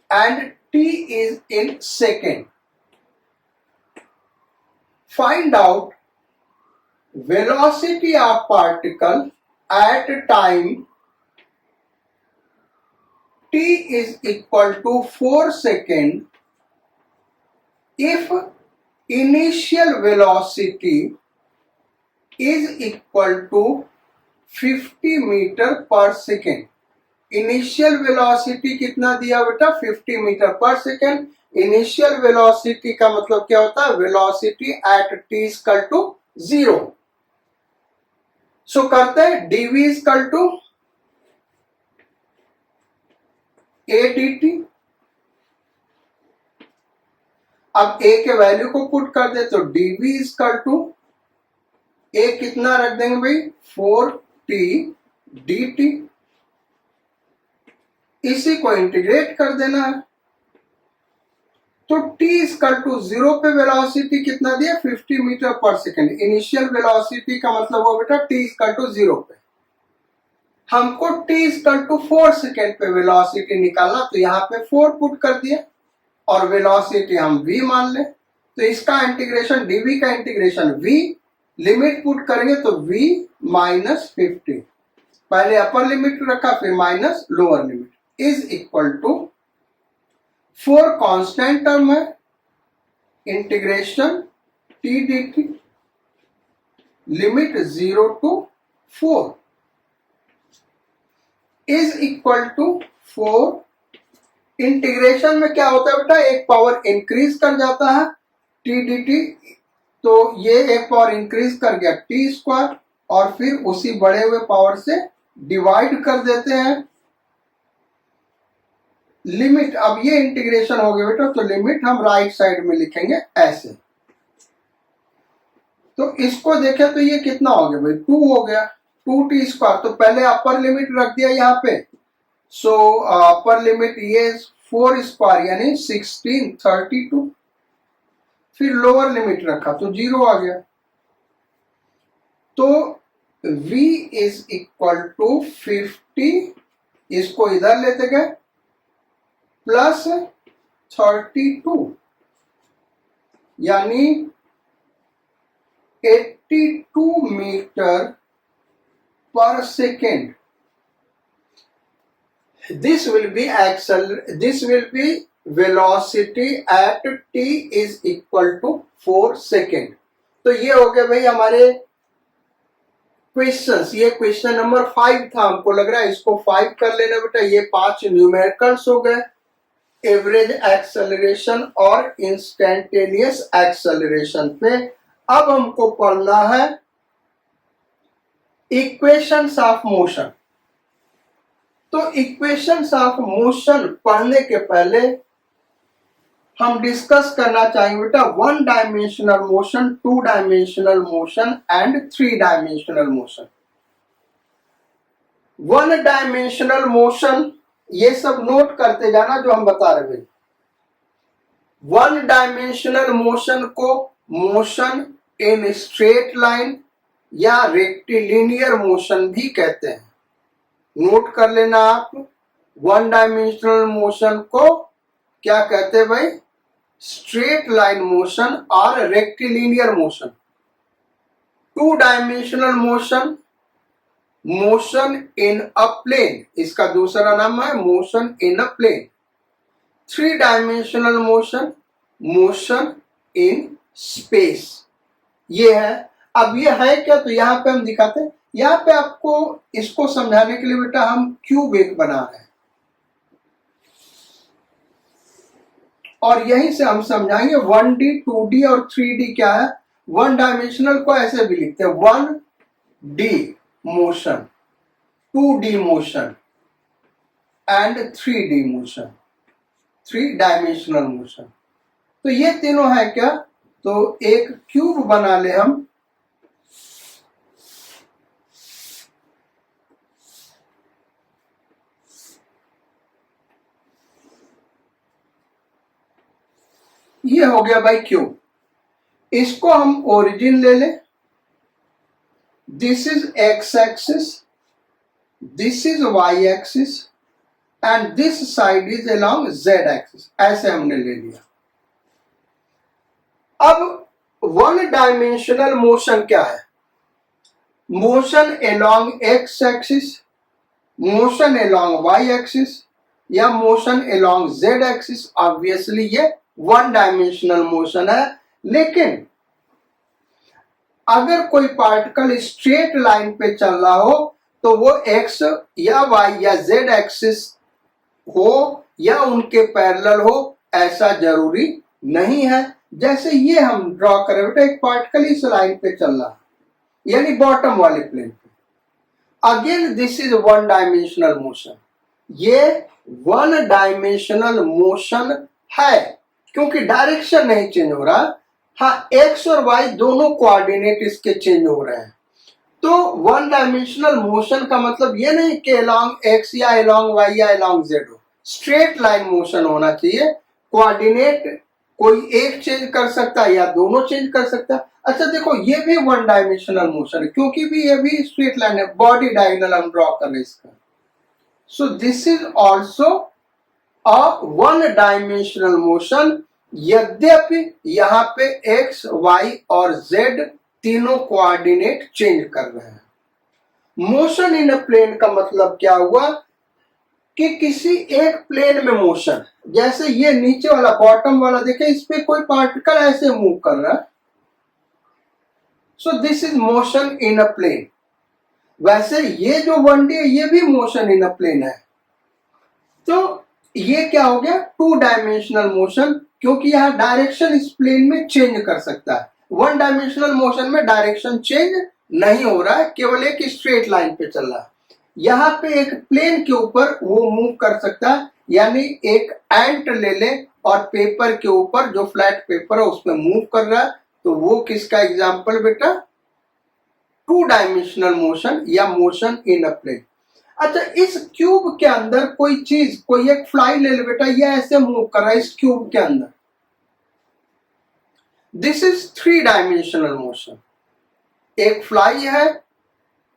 and t is in second. Find out velocity of particle at time t is equal to 4 second if initial velocity is equal to 50 metre per second. Initial velocity कितना दिया बेटा? 50 metre per second. Initial velocity का मतलब क्या होता है? Velocity at T equal to 0. So करते हैं dv equal to a dt. अब a के वैल्यू को पुट कर दे तो dv इक्वल टू a कितना रख देंगे भाई? 4t dt. इसी को इंटीग्रेट कर देना है तो t इक्वल टू 0 पे वेलोसिटी कितना दिया? 50 metre per second. Initial velocity का मतलब हो बेटा t इक्वल टू 0 पे. हमको t इक्वल टू 4 सेकेंड पे वेलोसिटी निकालना, तो यहाँ पे 4 पुट कर दिया और वेलोसिटी हम v मान ले. तो इसका इंटीग्रेशन dv का इंटीग्रेशन v, लिमिट पुट करेंगे तो v माइनस 50. पहले अपर लिमिट रखा फिर minus lower limit is equal to 4 constant term है, integration t dt, limit 0 to 4 is equal to 4. Integration में क्या होता है बेटा? एक पावर इंक्रीज कर जाता है t dt, तो ये एक पावर इंक्रीज कर गया t स्क्वायर और फिर उसी बढ़े हुए पावर से डिवाइड कर देते हैं. लिमिट, अब ये इंटीग्रेशन हो गया बेटा, तो लिमिट हम राइट साइड में लिखेंगे ऐसे. तो इसको देखें तो ये कितना हो गया भाई? 2 हो गया, 2t स्क्वायर. तो पहले अपर लिमिट रख दिया यहाँ पे, सो अपर लिमिट ये 4 स्क्वायर यानी 1632. फिर लोअर लिमिट रखा तो 0 आ गया. तो v इज इक्वल टू 50, इसको इधर लेते गए, प्लस 32 यानी 82 metre per second. This will be velocity at t is equal to 4 second. तो ये हो गया भाई हमारे क्वेश्चंस. ये क्वेश्चन नंबर 5 था. हमको लग रहा है इसको 5 कर लेना बेटा. ये 5 न्यूमेरिकल्स हो गए, एवरेज एक्सेलरेशन और इंस्टेंटेनियस एक्सेलरेशन पे. अब हमको पढ़ना है इक्वेशंस ऑफ मोशन. तो इक्वेशंस ऑफ मोशन पढ़ने के पहले हम डिस्कस करना चाहेंगे बेटा 1 dimensional motion, 2 dimensional motion and 3 dimensional motion. 1 dimensional motion, ये सब नोट करते जाना जो हम बता रहे हैं. 1 डायमेंशनल मोशन को मोशन इन स्ट्रेट लाइन या रेक्टिलिनियर मोशन भी कहते हैं. नोट कर लेना आप, 1 डायमेंशनल मोशन को क्या कहते हैं भाई? स्ट्रेट लाइन मोशन और rectilinear motion. 2 dimensional motion, motion in a plane, इसका दूसरा नाम है motion in a plane. 3 dimensional motion, motion in space. ये है. अब ये है क्या? तो यहाँ पे हम दिखाते हैं. यहाँ पे आपको इसको समझाने के लिए बेटा हम क्यूब एक बना रहे हैं और यहीं से हम समझाएंगे 1D, 2D और 3D क्या है. 1 डायमेंशनल को ऐसे भी लिखते हैं 1D motion, 2D motion and 3D motion, 3 dimensional motion. तो ये तीनों है क्या? तो एक क्यूब बना ले हम. ये हो गया भाई क्यूब. इसको हम ओरिजिन ले ले. This is X axis, this is Y axis and this side is along Z axis, ऐसे हमने ले लिया। अब वन डायमेंशनल मोशन क्या है? Motion along X axis, motion along Y axis या motion along Z axis. Obviously ये one dimensional motion है, लेकिन अगर कोई पार्टिकल स्ट्रेट लाइन पे चल रहा हो तो वो एक्स या वाई या जेड एक्सिस हो या उनके पैरेलल हो, ऐसा जरूरी नहीं है। जैसे ये हम ड्रॉ करें बेटा, एक पार्टिकल इस लाइन पे चल रहा है, यानी बॉटम वाले प्लेन पे। Again this is one dimensional motion. ये वन डायमेंशनल मोशन है क्योंकि डायरेक्शन नहीं चेंज हो रहा। हाँ, एक्स और वाई दोनों कोऑर्डिनेट इसके चेंज हो रहे हैं। तो वन डायमेंशनल मोशन का मतलब ये नहीं कि अलोंग एक्स या अलोंग वाई या अलोंग जेड हो, स्ट्रेट लाइन मोशन होना चाहिए। कोऑर्डिनेट कोई एक चेंज कर सकता है या दोनों चेंज कर सकता है। अच्छा देखो, ये भी वन डायमेंशनल मोशन है क्योंकि भी ये भी स्ट्रेट लाइन है, बॉडी डायगोनल हम ड्रॉ कर रहे हैं इसका। सो this is also a one dimensional motion, यद्यपि यहाँ पे एक्स वाई और जेड तीनों कोऑर्डिनेट चेंज कर रहे हैं। मोशन इन अ प्लेन का मतलब क्या हुआ कि किसी एक प्लेन में मोशन, जैसे ये नीचे वाला बॉटम वाला देखे, इस पे कोई पार्टिकल ऐसे मूव कर रहा है, so this is motion in a plane. वैसे ये जो 1D है ये भी मोशन इन अ प्लेन है। तो ये क्या हो गया? टू डायमेंशनल मोशन, क्योंकि यहाँ डायरेक्शन इस प्लेन में चेंज कर सकता है। वन डायमेंशनल मोशन में डायरेक्शन चेंज नहीं हो रहा है, केवल एक स्ट्रेट लाइन पे चल रहा है। यहाँ पे एक प्लेन के ऊपर वो मूव कर सकता है, यानी एक एंट ले ले और पेपर के ऊपर जो फ्लैट पेपर है उसमें मूव कर रहा है, तो वो किसका एग्जाम्पल बेटा? टू डायमेंशनल मोशन या मोशन इन अ प्लेन। अच्छा, इस क्यूब के अंदर कोई चीज, कोई एक फ्लाई ले ले बेटा, ये ऐसे मूव कर रहा है इस क्यूब के अंदर, this is three dimensional motion. एक फ्लाई है,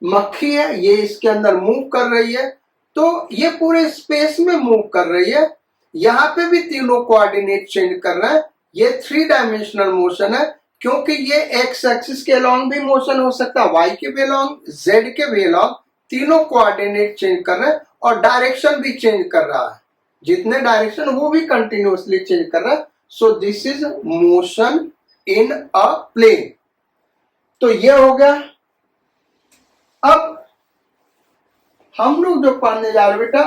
मक्खी है, ये इसके अंदर मूव कर रही है, तो ये पूरे स्पेस में मूव कर रही है। यहाँ पे भी तीनों कोऑर्डिनेट चेंज कर रहा है, ये थ्री डायमेंशनल मोशन है क्योंकि ये एक्स एक्सिस के अलोंग भी मोशन हो सकता है, वाई के भी अलोंग, जेड के भी अलोंग, तीनों कोऑर्डिनेट चेंज कर रहे हैं और डायरेक्शन भी चेंज कर रहा है। जितने डायरेक्शन वो भी कंटिन्यूअसली चेंज कर रहा है। So this is motion in a plane. तो ये हो गया। अब हम लोग जो पढ़ने जा रहे बेटा,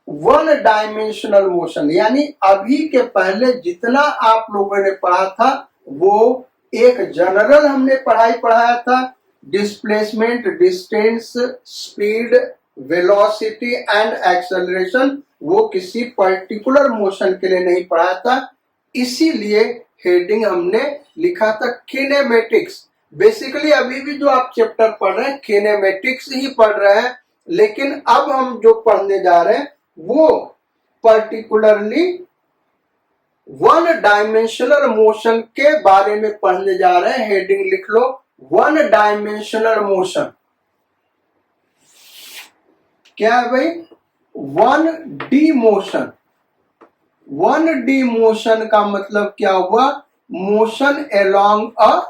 वन डायमेंशनल मोशन, यानी अभी के पहले जितना आप लोगों ने पढ़ा था वो एक जनरल हमने पढ़ाया था, displacement, distance, speed, velocity and acceleration. वो किसी पर्टिकुलर मोशन के लिए नहीं पढ़ाया था, इसीलिए हेडिंग हमने लिखा था किनेमेटिक्स। बेसिकली अभी भी जो आप चैप्टर पढ़ रहे हैं किनेमेटिक्स ही पढ़ रहे हैं, लेकिन अब हम जो पढ़ने जा रहे हैं वो पर्टिकुलरली वन डायमेंशनल मोशन के बारे में पढ़ने जा रहे हैं। हेडिंग लिख लो, वन डायमेंशनल मोशन। क्या है भाई? 1D motion. 1D मोशन का मतलब क्या हुआ? Motion along a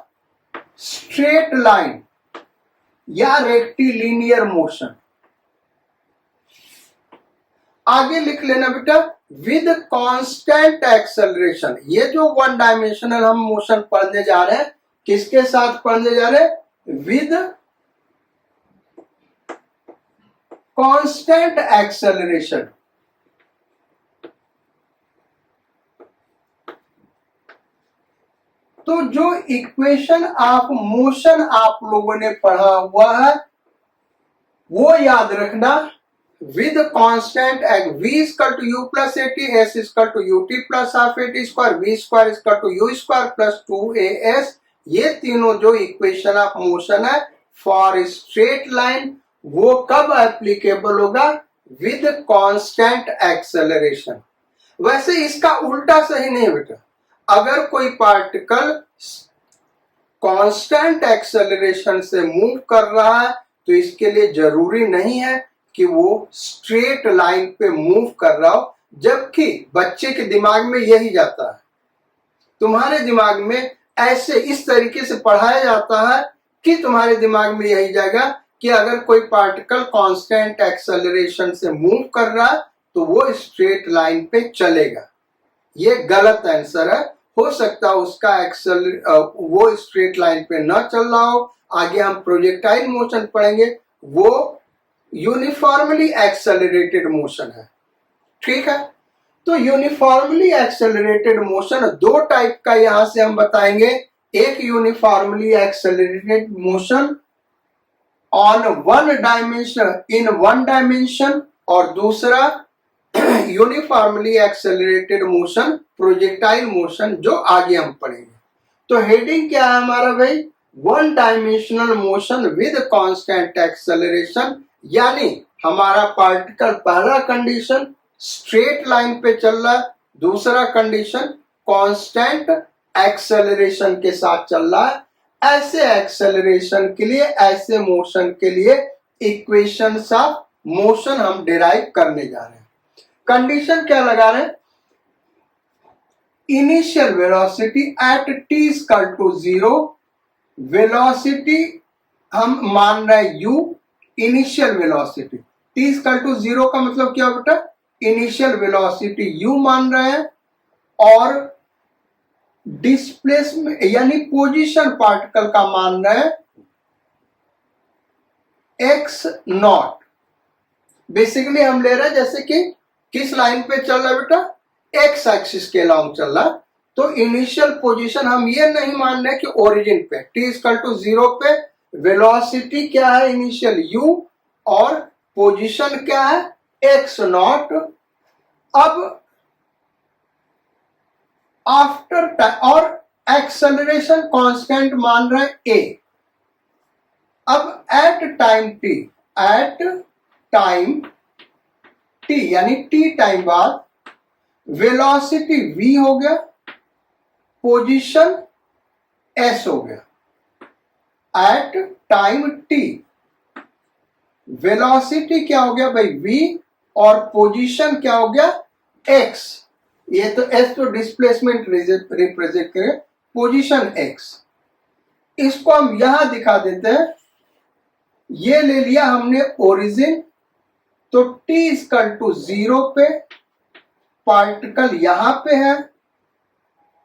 straight line या रेक्टिलिनियर मोशन। आगे लिख लेना बेटा, विद कांस्टेंट एक्सेलरेशन। ये जो वन डायमेंशनल हम मोशन पढ़ने जा रहे हैं, किसके साथ पढ़ने जा रहे हैं? With constant acceleration. तो जो इक्वेशन ऑफ मोशन आप लोगों ने पढ़ा हुआ है वो याद रखना। With constant v equal to u plus at, s equal to ut plus half at square, v square equal to u square plus 2as। ये तीनों जो इक्वेशन ऑफ मोशन है फॉर स्ट्रेट लाइन, वो कब एप्लीकेबल होगा? With constant acceleration. वैसे इसका उल्टा सही नहीं बेटा, अगर कोई पार्टिकल कांस्टेंट एक्सेलरेशन से मूव कर रहा है तो इसके लिए जरूरी नहीं है कि वो स्ट्रेट लाइन पे मूव कर रहा हो, जबकि बच्चे के दिमाग में यही जाता है। तुम्हारे दिमाग में ऐसे इस तरीके से पढ़ाया जाता है कि तुम्हारे दिमाग में यही जाएगा कि अगर कोई पार्टिकल कांस्टेंट एक्सेलरेशन से मूव कर रहा है तो वो स्ट्रेट लाइन पे चलेगा। ये गलत आंसर है। हो सकता है उसका वो स्ट्रेट लाइन पे न चल रहा हो। आगे हम प्रोजेक्टाइल मोशन पढ़ेंगे, वो यूनिफॉर्मली एक्सेलरेटेड मोशन है। ठीक है, तो यूनिफॉर्मली एक्सेलरेटेड मोशन दो टाइप का यहां से हम बताएंगे। एक uniformly accelerated motion on one dimension, in one dimension, और दूसरा uniformly accelerated motion projectile motion, जो आगे हम पढ़ेंगे। तो हेडिंग क्या है हमारा भाई? One dimensional motion with constant acceleration, यानी हमारा पार्टिकल पहला कंडीशन स्ट्रेट लाइन पे चल रहा है, दूसरा कंडीशन कांस्टेंट एक्सेलरेशन के साथ चल रहा है। ऐसे एक्सेलरेशन के लिए, ऐसे मोशन के लिए इक्वेशंस ऑफ मोशन हम डिराइव करने जा रहे हैं। कंडीशन क्या लगा रहे हैं? Initial velocity at t equal to 0, velocity हम मान रहे हैं u, initial velocity t equal to 0 का मतलब क्या बेटा? इनिशियल वेलोसिटी u मान रहे हैं, और डिस्प्लेसमेंट यानी पोजीशन पार्टिकल का मान रहे हैं x नॉट। बेसिकली हम ले रहे हैं जैसे कि किस लाइन पे चल रहा है बेटा? एक्स एक्सिस के अलाउंग चल रहा है। तो इनिशियल पोजीशन हम ये नहीं मान रहे कि ओरिजिन पे t इक्वल टू 0 पे वेलोसिटी क्या है? इनिशियल u, और पोजीशन क्या है? x naught. अब आफ्टर टाइम, और एक्सेलरेशन कांस्टेंट मान रहे हैं a। अब at time t, at time t यानी t टाइम बाद वेलोसिटी v हो गया, पोजीशन s हो गया। एट टाइम t वेलोसिटी क्या हो गया भाई? v, और पोजीशन क्या हो गया? x। ये तो s तो डिस्प्लेसमेंट रिप्रेजेंट करे, पोजीशन x। इसको हम यहां दिखा देते हैं। ये ले लिया हमने ओरिजिन, तो t इक्वल टू 0 पे पार्टिकल यहां पे है,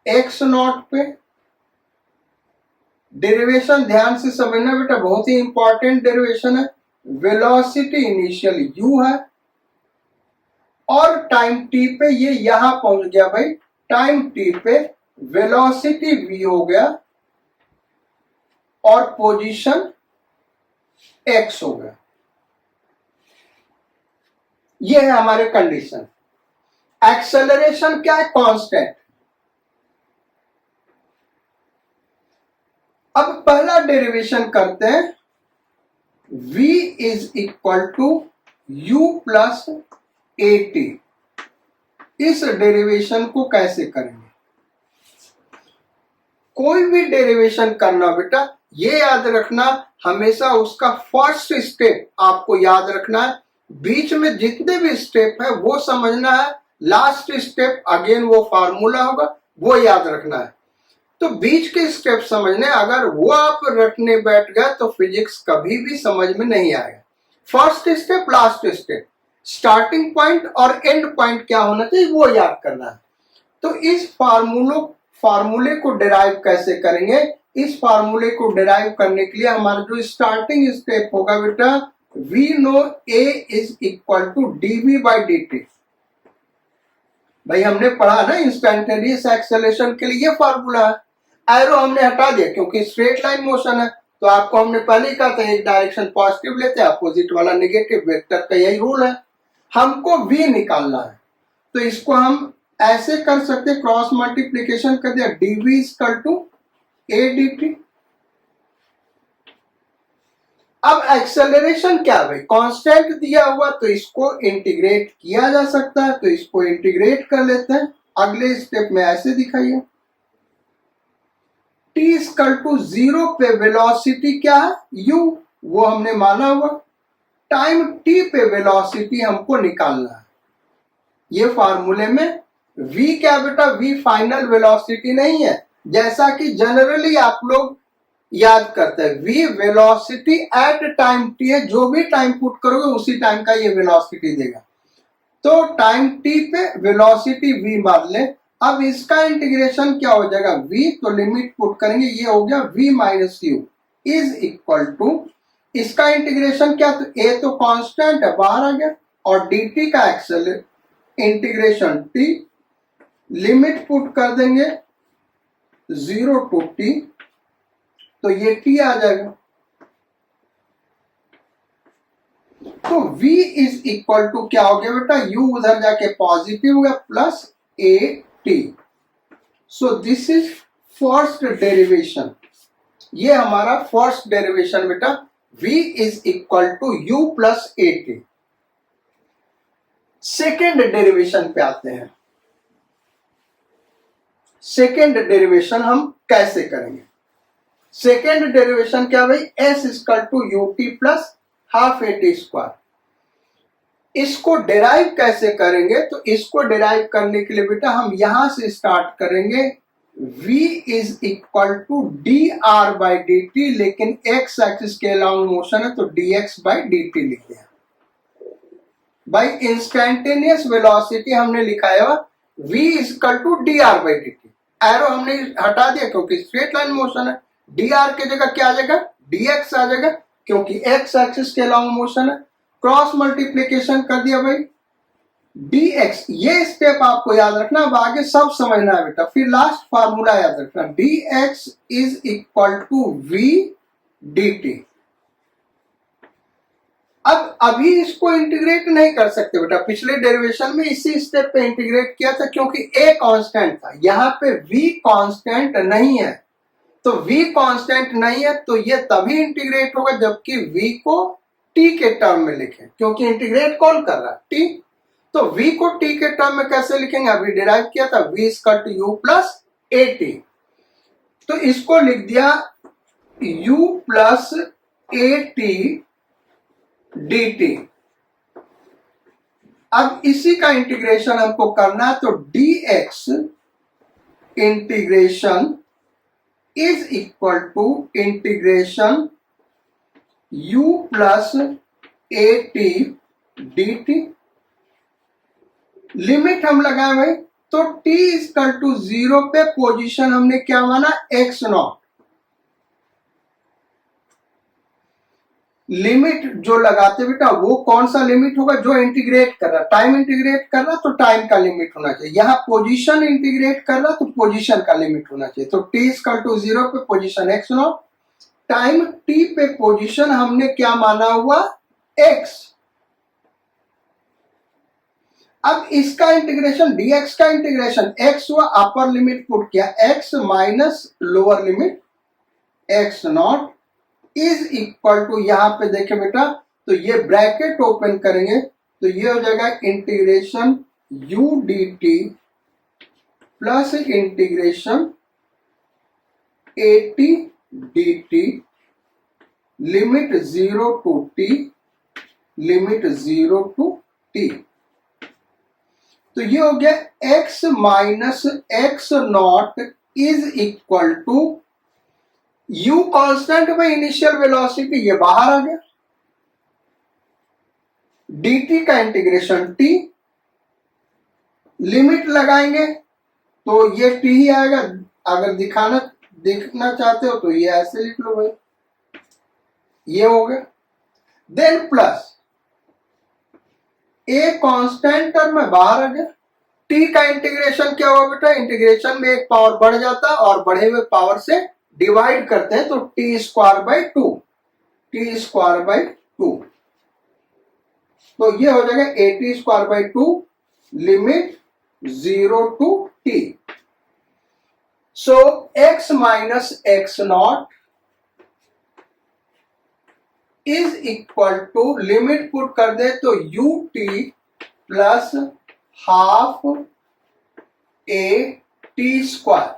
x नॉट पे। डेरिवेशन ध्यान से समझना बेटा, बहुत ही इंपॉर्टेंट डेरिवेशन है। वेलोसिटी इनिशियल u है, और टाइम t पे ये यहां पहुंच गया भाई। टाइम t पे वेलोसिटी v हो गया, और पोजीशन x हो गया। ये है हमारे कंडीशन। एक्सेलरेशन क्या है? कांस्टेंट। अब पहला डेरिवेशन करते हैं। v is equal to u plus at। इस डेरिवेशन को कैसे करेंगे? कोई भी डेरिवेशन करना बेटा, ये याद रखना, हमेशा उसका फर्स्ट स्टेप आपको याद रखना है। बीच में जितने भी स्टेप है वो समझना है। लास्ट स्टेप अगेन वो फार्मूला होगा, वो याद रखना है। तो बीच के स्टेप समझने, अगर वो आप रटने बैठ गए तो फिजिक्स कभी भी समझ में नहीं आएगा। First step, last step, starting point और एंड पॉइंट क्या होना चाहिए वो याद करना है। तो इस फार्मूले को डिराइव कैसे करेंगे? इस फार्मूले को डिराइव करने के लिए हमारा जो स्टार्टिंग स्टेप होगा बेटा, we know a is equal to dv by dt। भाई हमने पढ़ा ना इंस्टेंटेनियस एक्सेलरेशन के लिए ये फार्मूला है। एरो हमने हटा दिया क्योंकि स्ट्रेट लाइन मोशन है, तो आपको हमने पहले ही कहा था एक डायरेक्शन पॉजिटिव लेते हैं, अपोजिट वाला नेगेटिव। वेक्टर का यही रूल है। हमको v निकालना है, तो इसको हम ऐसे कर सकते, क्रॉस मल्टीप्लीकेशन कर दिया, dv equal to a dt। अब एक्सेलरेशन क्या है? कांस्टेंट दिया हुआ, तो इसको इंटीग्रेट किया जा सकता है, तो इसको इंटीग्रेट कर लेते हैं। अगले स्टेप में ऐसे दिखाइए, t इक्वल टू 0 पे वेलोसिटी क्या है? u, वो हमने माना हुआ, टाइम टी पे वेलोसिटी हमको निकालना है। ये फार्मूले में v क्या बेटा, v फाइनल वेलोसिटी नहीं है, जैसा कि जनरली आप लोग याद करते हैं। v velocity at time t है, जो भी टाइम पुट करोगे उसी टाइम का ये वेलोसिटी देगा। तो टाइम t पे वेलोसिटी v मान ले। अब इसका इंटीग्रेशन क्या हो जाएगा, v तो लिमिट पुट करेंगे, ये हो गया v minus U is equal to, इसका इंटीग्रेशन क्या, तो a तो कांस्टेंट है बाहर आ गया, और dt का एक्सेल इंटीग्रेशन t, लिमिट पुट कर देंगे 0 टू t, तो ये t आ जाएगा। तो v इज इक्वल टू क्या हो गया बेटा, u उधर जाके पॉजिटिव हो गया plus a t। So this is first derivation, ये हमारा फर्स्ट डेरिवेशन बेटा, v is equal to u plus a t। Second derivation पे आते हैं। सेकेंड डेरिवेशन हम कैसे करेंगे, सेकेंड डेरिवेशन क्या भाई, s equal to U T plus half A T square. इसको डिराइव कैसे करेंगे, तो इसको डिराइव करने के लिए बेटा हम यहां से स्टार्ट करेंगे, v is equal to D R by D T, लेकिन x एक्सिस के अलॉन्ग मोशन है तो dx बाई डी टी लिखते हैं। बाई इंस्टेंटेनियस वेलोसिटी हमने लिखा है v is equal to D R by D T, arrow हमने हटा दिया क्योंकि स्ट्रेट लाइन मोशन है, dr की जगह क्या आ जाएगा, dx आ जाएगा, क्योंकि x एक्सिस के अलॉन्ग मोशन है। क्रॉस मल्टीप्लीकेशन कर दिया भाई, dx, ये स्टेप आपको याद रखना, अब आगे सब समझना है बेटा। फिर लास्ट फार्मूला याद रखना, dx is equal to v dt। अब अभी इसको इंटीग्रेट नहीं कर सकते बेटा, पिछले डेरिवेशन में इसी स्टेप पे इंटीग्रेट किया था, क्योंकि a कांस्टेंट था, यहाँ पे v कांस्टेंट नहीं है। तो v कांस्टेंट नहीं है तो ये तभी इंटीग्रेट होगा जबकि v को t के टर्म में लिखें, क्योंकि इंटीग्रेट कौन कर रहा है, t। तो v को t के टर्म में कैसे लिखेंगे, अभी डिराइव किया था, v equal to u plus A T. तो इसको लिख दिया u प्लस ए टी dt। अब इसी का इंटीग्रेशन हमको करना है, तो dx integration is equal to integration u plus A T dt। Limit हम लगाए भाई, तो t इक्वल टू 0 पे पोजीशन हमने क्या माना, x नॉट। लिमिट जो लगाते बेटा वो कौन सा लिमिट होगा, जो इंटीग्रेट कर रहा, टाइम इंटीग्रेट कर रहा तो टाइम का लिमिट होना चाहिए, यहाँ पोजीशन इंटीग्रेट कर रहा तो पोजीशन का लिमिट होना चाहिए। तो t इक्वल टू 0 पे position x naught, time t पे पोजीशन हमने क्या माना हुआ, x। अब इसका इंटीग्रेशन, dx का इंटीग्रेशन, x हुआ, अपर लिमिट पुट किया x minus lower limit x naught is equal to, यहां पे देखे बेटा तो ये ब्रैकेट ओपन करेंगे तो ये हो जाएगा integration u dt plus integration A T dt, limit 0 to t, limit 0 to t। तो ये हो गया x minus X naught is equal to, u constant में इनिशियल वेलोसिटी ये बाहर आ गया, dt का इंटीग्रेशन t, लिमिट लगाएंगे तो ये t ही आएगा। अगर देखना चाहते हो तो ये ऐसे लिख लो भाई, ये हो गया। Then plus a constant term में बाहर आ गया, t का इंटीग्रेशन क्या हुआ बेटा, इंटीग्रेशन में एक पावर बढ़ जाता है और बढ़े हुए पावर से डिवाइड करते हैं, तो T square by two, T square by two, तो ये हो जाएगा A T square by two, limit 0 to t। So x minus X naught is equal to, limit put कर दे तो u t plus half A T square,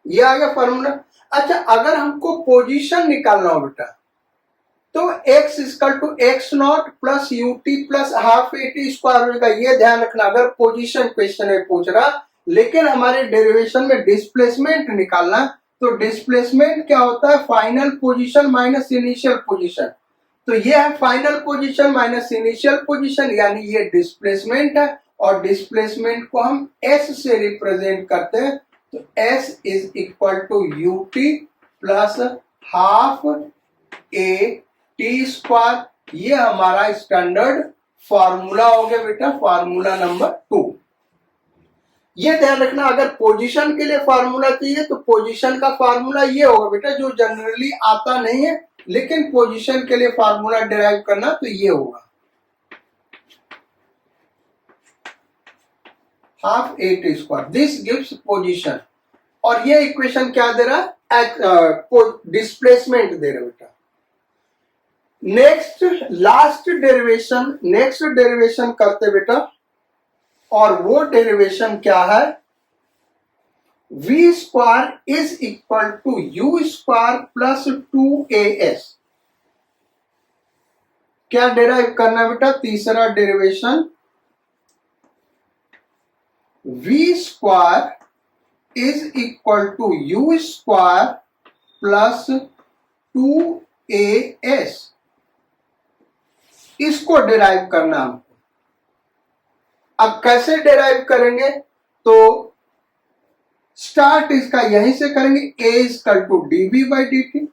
ये आ गया फॉर्मूला। अच्छा, अगर हमको पोजीशन निकालना हो बेटा, तो x equal to X naught plus U T plus half A T square होगा। ये ध्यान रखना अगर पोजीशन क्वेश्चन में पूछ रहा, लेकिन हमारे डेरिवेशन में डिस्प्लेसमेंट निकालना, तो डिस्प्लेसमेंट क्या होता है, final position minus initial position. तो ये है final position minus initial position, यानी ये डिस्प्लेसमेंट है, और डिस्प्लेसमेंट को हम s से रिप्रेजेंट करते हैं। तो s is equal to U T plus half A T square. ये हमारा स्टैंडर्ड फार्मूला हो गया बेटा, फार्मूला नंबर 2। ये ध्यान रखना अगर पोजीशन के लिए फार्मूला चाहिए तो पोजीशन का फार्मूला ये होगा बेटा, जो जनरली आता नहीं है, लेकिन पोजीशन के लिए फार्मूला डिराइव करना तो ये होगा half A T square, this gives position. और ये इक्वेशन क्या दे रहा है, डिस्प्लेसमेंट दे रहा है बेटा। नेक्स्ट नेक्स्ट डेरिवेशन करते बेटा, और वो डेरिवेशन क्या है, v square is equal to u square plus 2as। क्या डेराइव करना बेटा, तीसरा derivation, v square is equal to u square plus 2as। इसको डिराइव करना हमको। अब कैसे डिराइव करेंगे, तो स्टार्ट इसका यहीं से करेंगे, a equal to dv by dt,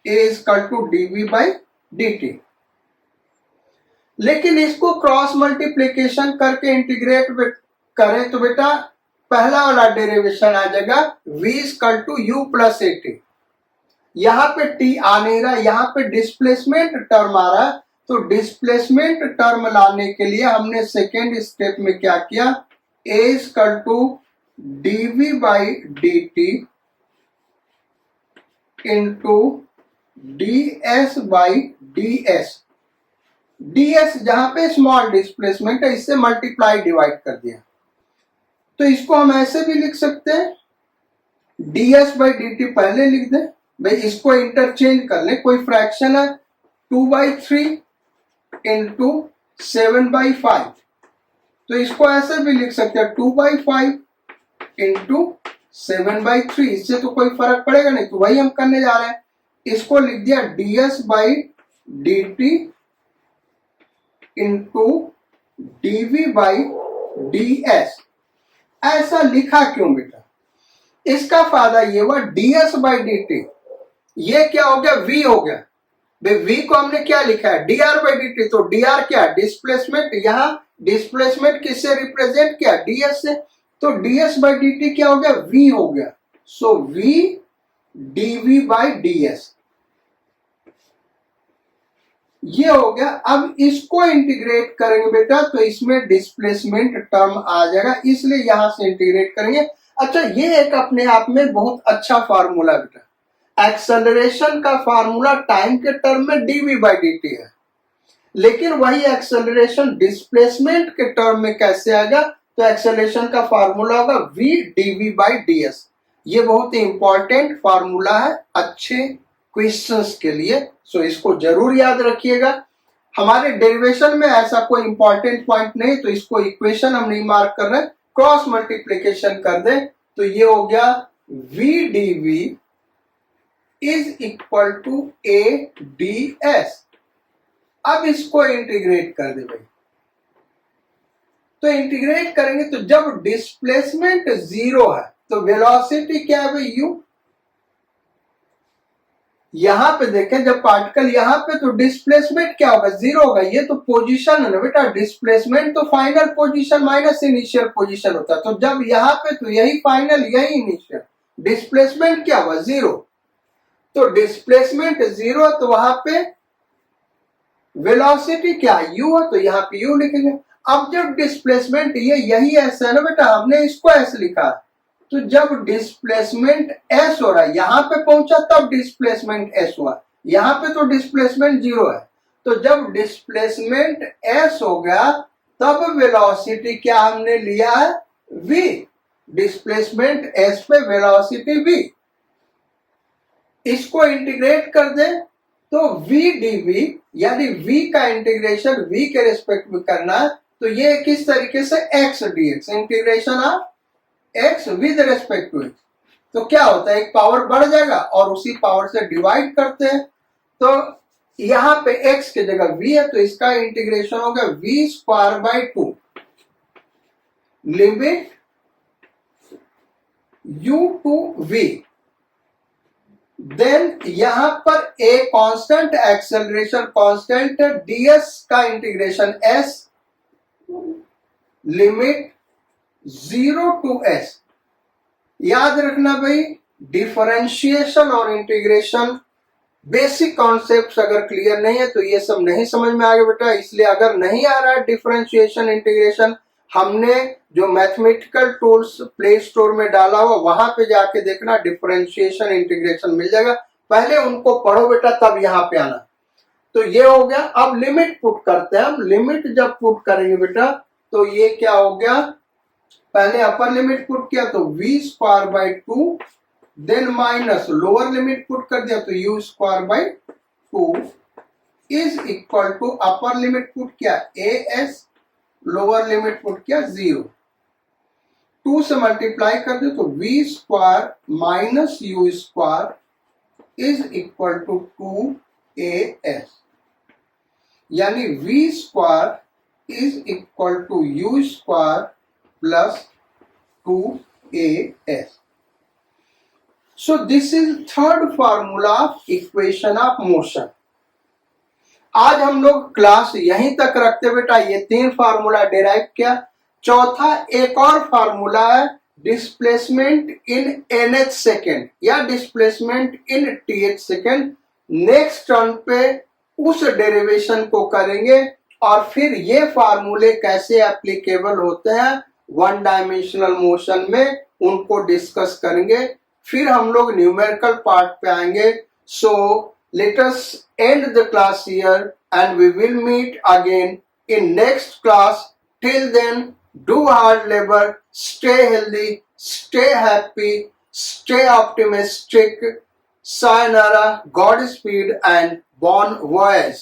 a equal to dv by dt। लेकिन इसको क्रॉस मल्टीप्लीकेशन करके इंटीग्रेट करें तो बेटा पहला वाला डेरिवेशन आ जाएगा v equal to u plus A t. यहां पे t आ नहीं रहा, यहां पे डिस्प्लेसमेंट टर्म आ रहा है, तो डिस्प्लेसमेंट टर्म लाने के लिए हमने सेकेंड स्टेप में क्या किया, a equal to dv by dt into ds by ds। ds जहां पे स्मॉल डिस्प्लेसमेंट है, इससे मल्टीप्लाई डिवाइड कर दिया। तो इसको हम ऐसे भी लिख सकते हैं, ds बाई dt पहले लिख दें भाई, इसको इंटरचेंज कर ले, कोई फ्रैक्शन है 2/3 इंटू 7/5, तो इसको ऐसे भी लिख सकते हैं 2/5 इंटू 7/3। इससे तो कोई फर्क पड़ेगा नहीं, तो वही हम करने जा रहे हैं। इसको लिख दिया ds by dt into dv by ds। ऐसा लिखा क्यों बेटा, इसका फायदा ये हुआ ds बाई dt, ये क्या हो गया, v हो गया। v को हमने क्या लिखा है, dr बाई dt, तो dr क्या है, डिस्प्लेसमेंट। यहां डिस्प्लेसमेंट किससे रिप्रेजेंट किया, ds से, तो ds बाई dt क्या हो गया, v हो गया। सो v dv बाई ds ये हो गया। अब इसको इंटीग्रेट करेंगे बेटा, तो इसमें डिस्प्लेसमेंट टर्म आ जाएगा, इसलिए यहां से इंटीग्रेट करेंगे। अच्छा, ये एक अपने आप में बहुत अच्छा फार्मूला बेटा, एक्सेलरेशन का फार्मूला टाइम के टर्म में dv बाई dt है, लेकिन वही एक्सेलरेशन डिस्प्लेसमेंट के टर्म में कैसे आएगा, तो एक्सेलरेशन का फार्मूला होगा v dv बाई ds। ये बहुत ही इंपॉर्टेंट फार्मूला है अच्छे क्वेश्चंस के लिए, सो इसको जरूर याद रखिएगा। हमारे डेरिवेशन में ऐसा कोई इंपॉर्टेंट पॉइंट नहीं, तो इसको इक्वेशन हम नहीं मार्क कर रहे, क्रॉस मल्टीप्लीकेशन कर दे, तो ये हो गया v dv is equal to a ds। अब इसको इंटीग्रेट कर दे भाई, तो इंटीग्रेट करेंगे तो जब डिस्प्लेसमेंट 0 है तो वेलोसिटी क्या है भाई, u। यहां पे देखें, जब पार्टिकल यहां पे, तो डिस्प्लेसमेंट क्या होगा, 0 होगा। ये तो पोजीशन है ना बेटा, डिस्प्लेसमेंट तो final position minus initial position होता है, तो जब यहां पे तो यही फाइनल यही इनिशियल, डिस्प्लेसमेंट क्या होगा, 0। तो डिस्प्लेसमेंट 0 तो वहां पे वेलोसिटी क्या है, u है, तो यहाँ पे u लिखेंगे। अब जब डिस्प्लेसमेंट ये यही ऐसा है ना बेटा, हमने इसको ऐसे लिखा, तो जब डिस्प्लेसमेंट s हो रहा है, यहां पे पहुंचा तब डिस्प्लेसमेंट s हुआ, यहां पे तो डिस्प्लेसमेंट 0 है, तो जब डिस्प्लेसमेंट s हो गया तब वेलोसिटी क्या हमने लिया है, v। डिस्प्लेसमेंट s पे वेलोसिटी v। इसको इंटीग्रेट कर दे तो v dv, यानी v का इंटीग्रेशन v के रेस्पेक्ट में करना है, तो ये किस तरीके से x dx, integration of x with respect to x, तो क्या होता है एक पावर बढ़ जाएगा और उसी पावर से डिवाइड करते हैं, तो यहां पे x की जगह v है तो इसका इंटीग्रेशन हो गया v square by 2 limit u to v। Then यहां पर a constant acceleration constant ds का integration s limit 0 to s। याद रखना भाई, डिफरेंशिएशन और इंटीग्रेशन बेसिक कॉन्सेप्ट्स अगर क्लियर नहीं है तो ये सब नहीं समझ में आगे बेटा, इसलिए अगर नहीं आ रहा है डिफरेंशिएशन इंटीग्रेशन, हमने जो मैथमेटिकल टूल्स प्ले स्टोर में डाला हुआ वहां पे जाके देखना, डिफरेंशिएशन इंटीग्रेशन मिल जाएगा, पहले उनको पढ़ो बेटा तब यहाँ पे आना। तो ये हो गया। अब लिमिट पुट करते हैं हम, लिमिट जब पुट करेंगे बेटा तो ये क्या हो गया, पहले अपर लिमिट पुट किया तो v square by 2, then minus lower limit put कर दिया तो u square by 2 is equal to upper limit put किया as, लोअर लिमिट पुट किया 0, 2 से मल्टीप्लाई कर दे तो v square minus u square is equal to 2as, यानी v square is equal to u square plus 2as। So this is third formula of equation of motion। आज हम लोग class यहीं तक रखते बेटा, ये 3 फार्मूला डिराइव किया। चौथा एक और फार्मूला है डिस्प्लेसमेंट इन nth सेकेंड या displacement in tth second. Next turn पे उस डेरिवेशन को करेंगे और फिर ये फार्मूले कैसे एप्लीकेबल होते हैं वन डायमेंशनल मोशन में उनको डिस्कस करेंगे, फिर हम लोग न्यूमेरिकल पार्ट पे आएंगे। So let us end the class here and we will meet again in next class. Till then do hard labour, stay healthy, stay happy, stay optimistic. Sayonara, Godspeed and bon voyage।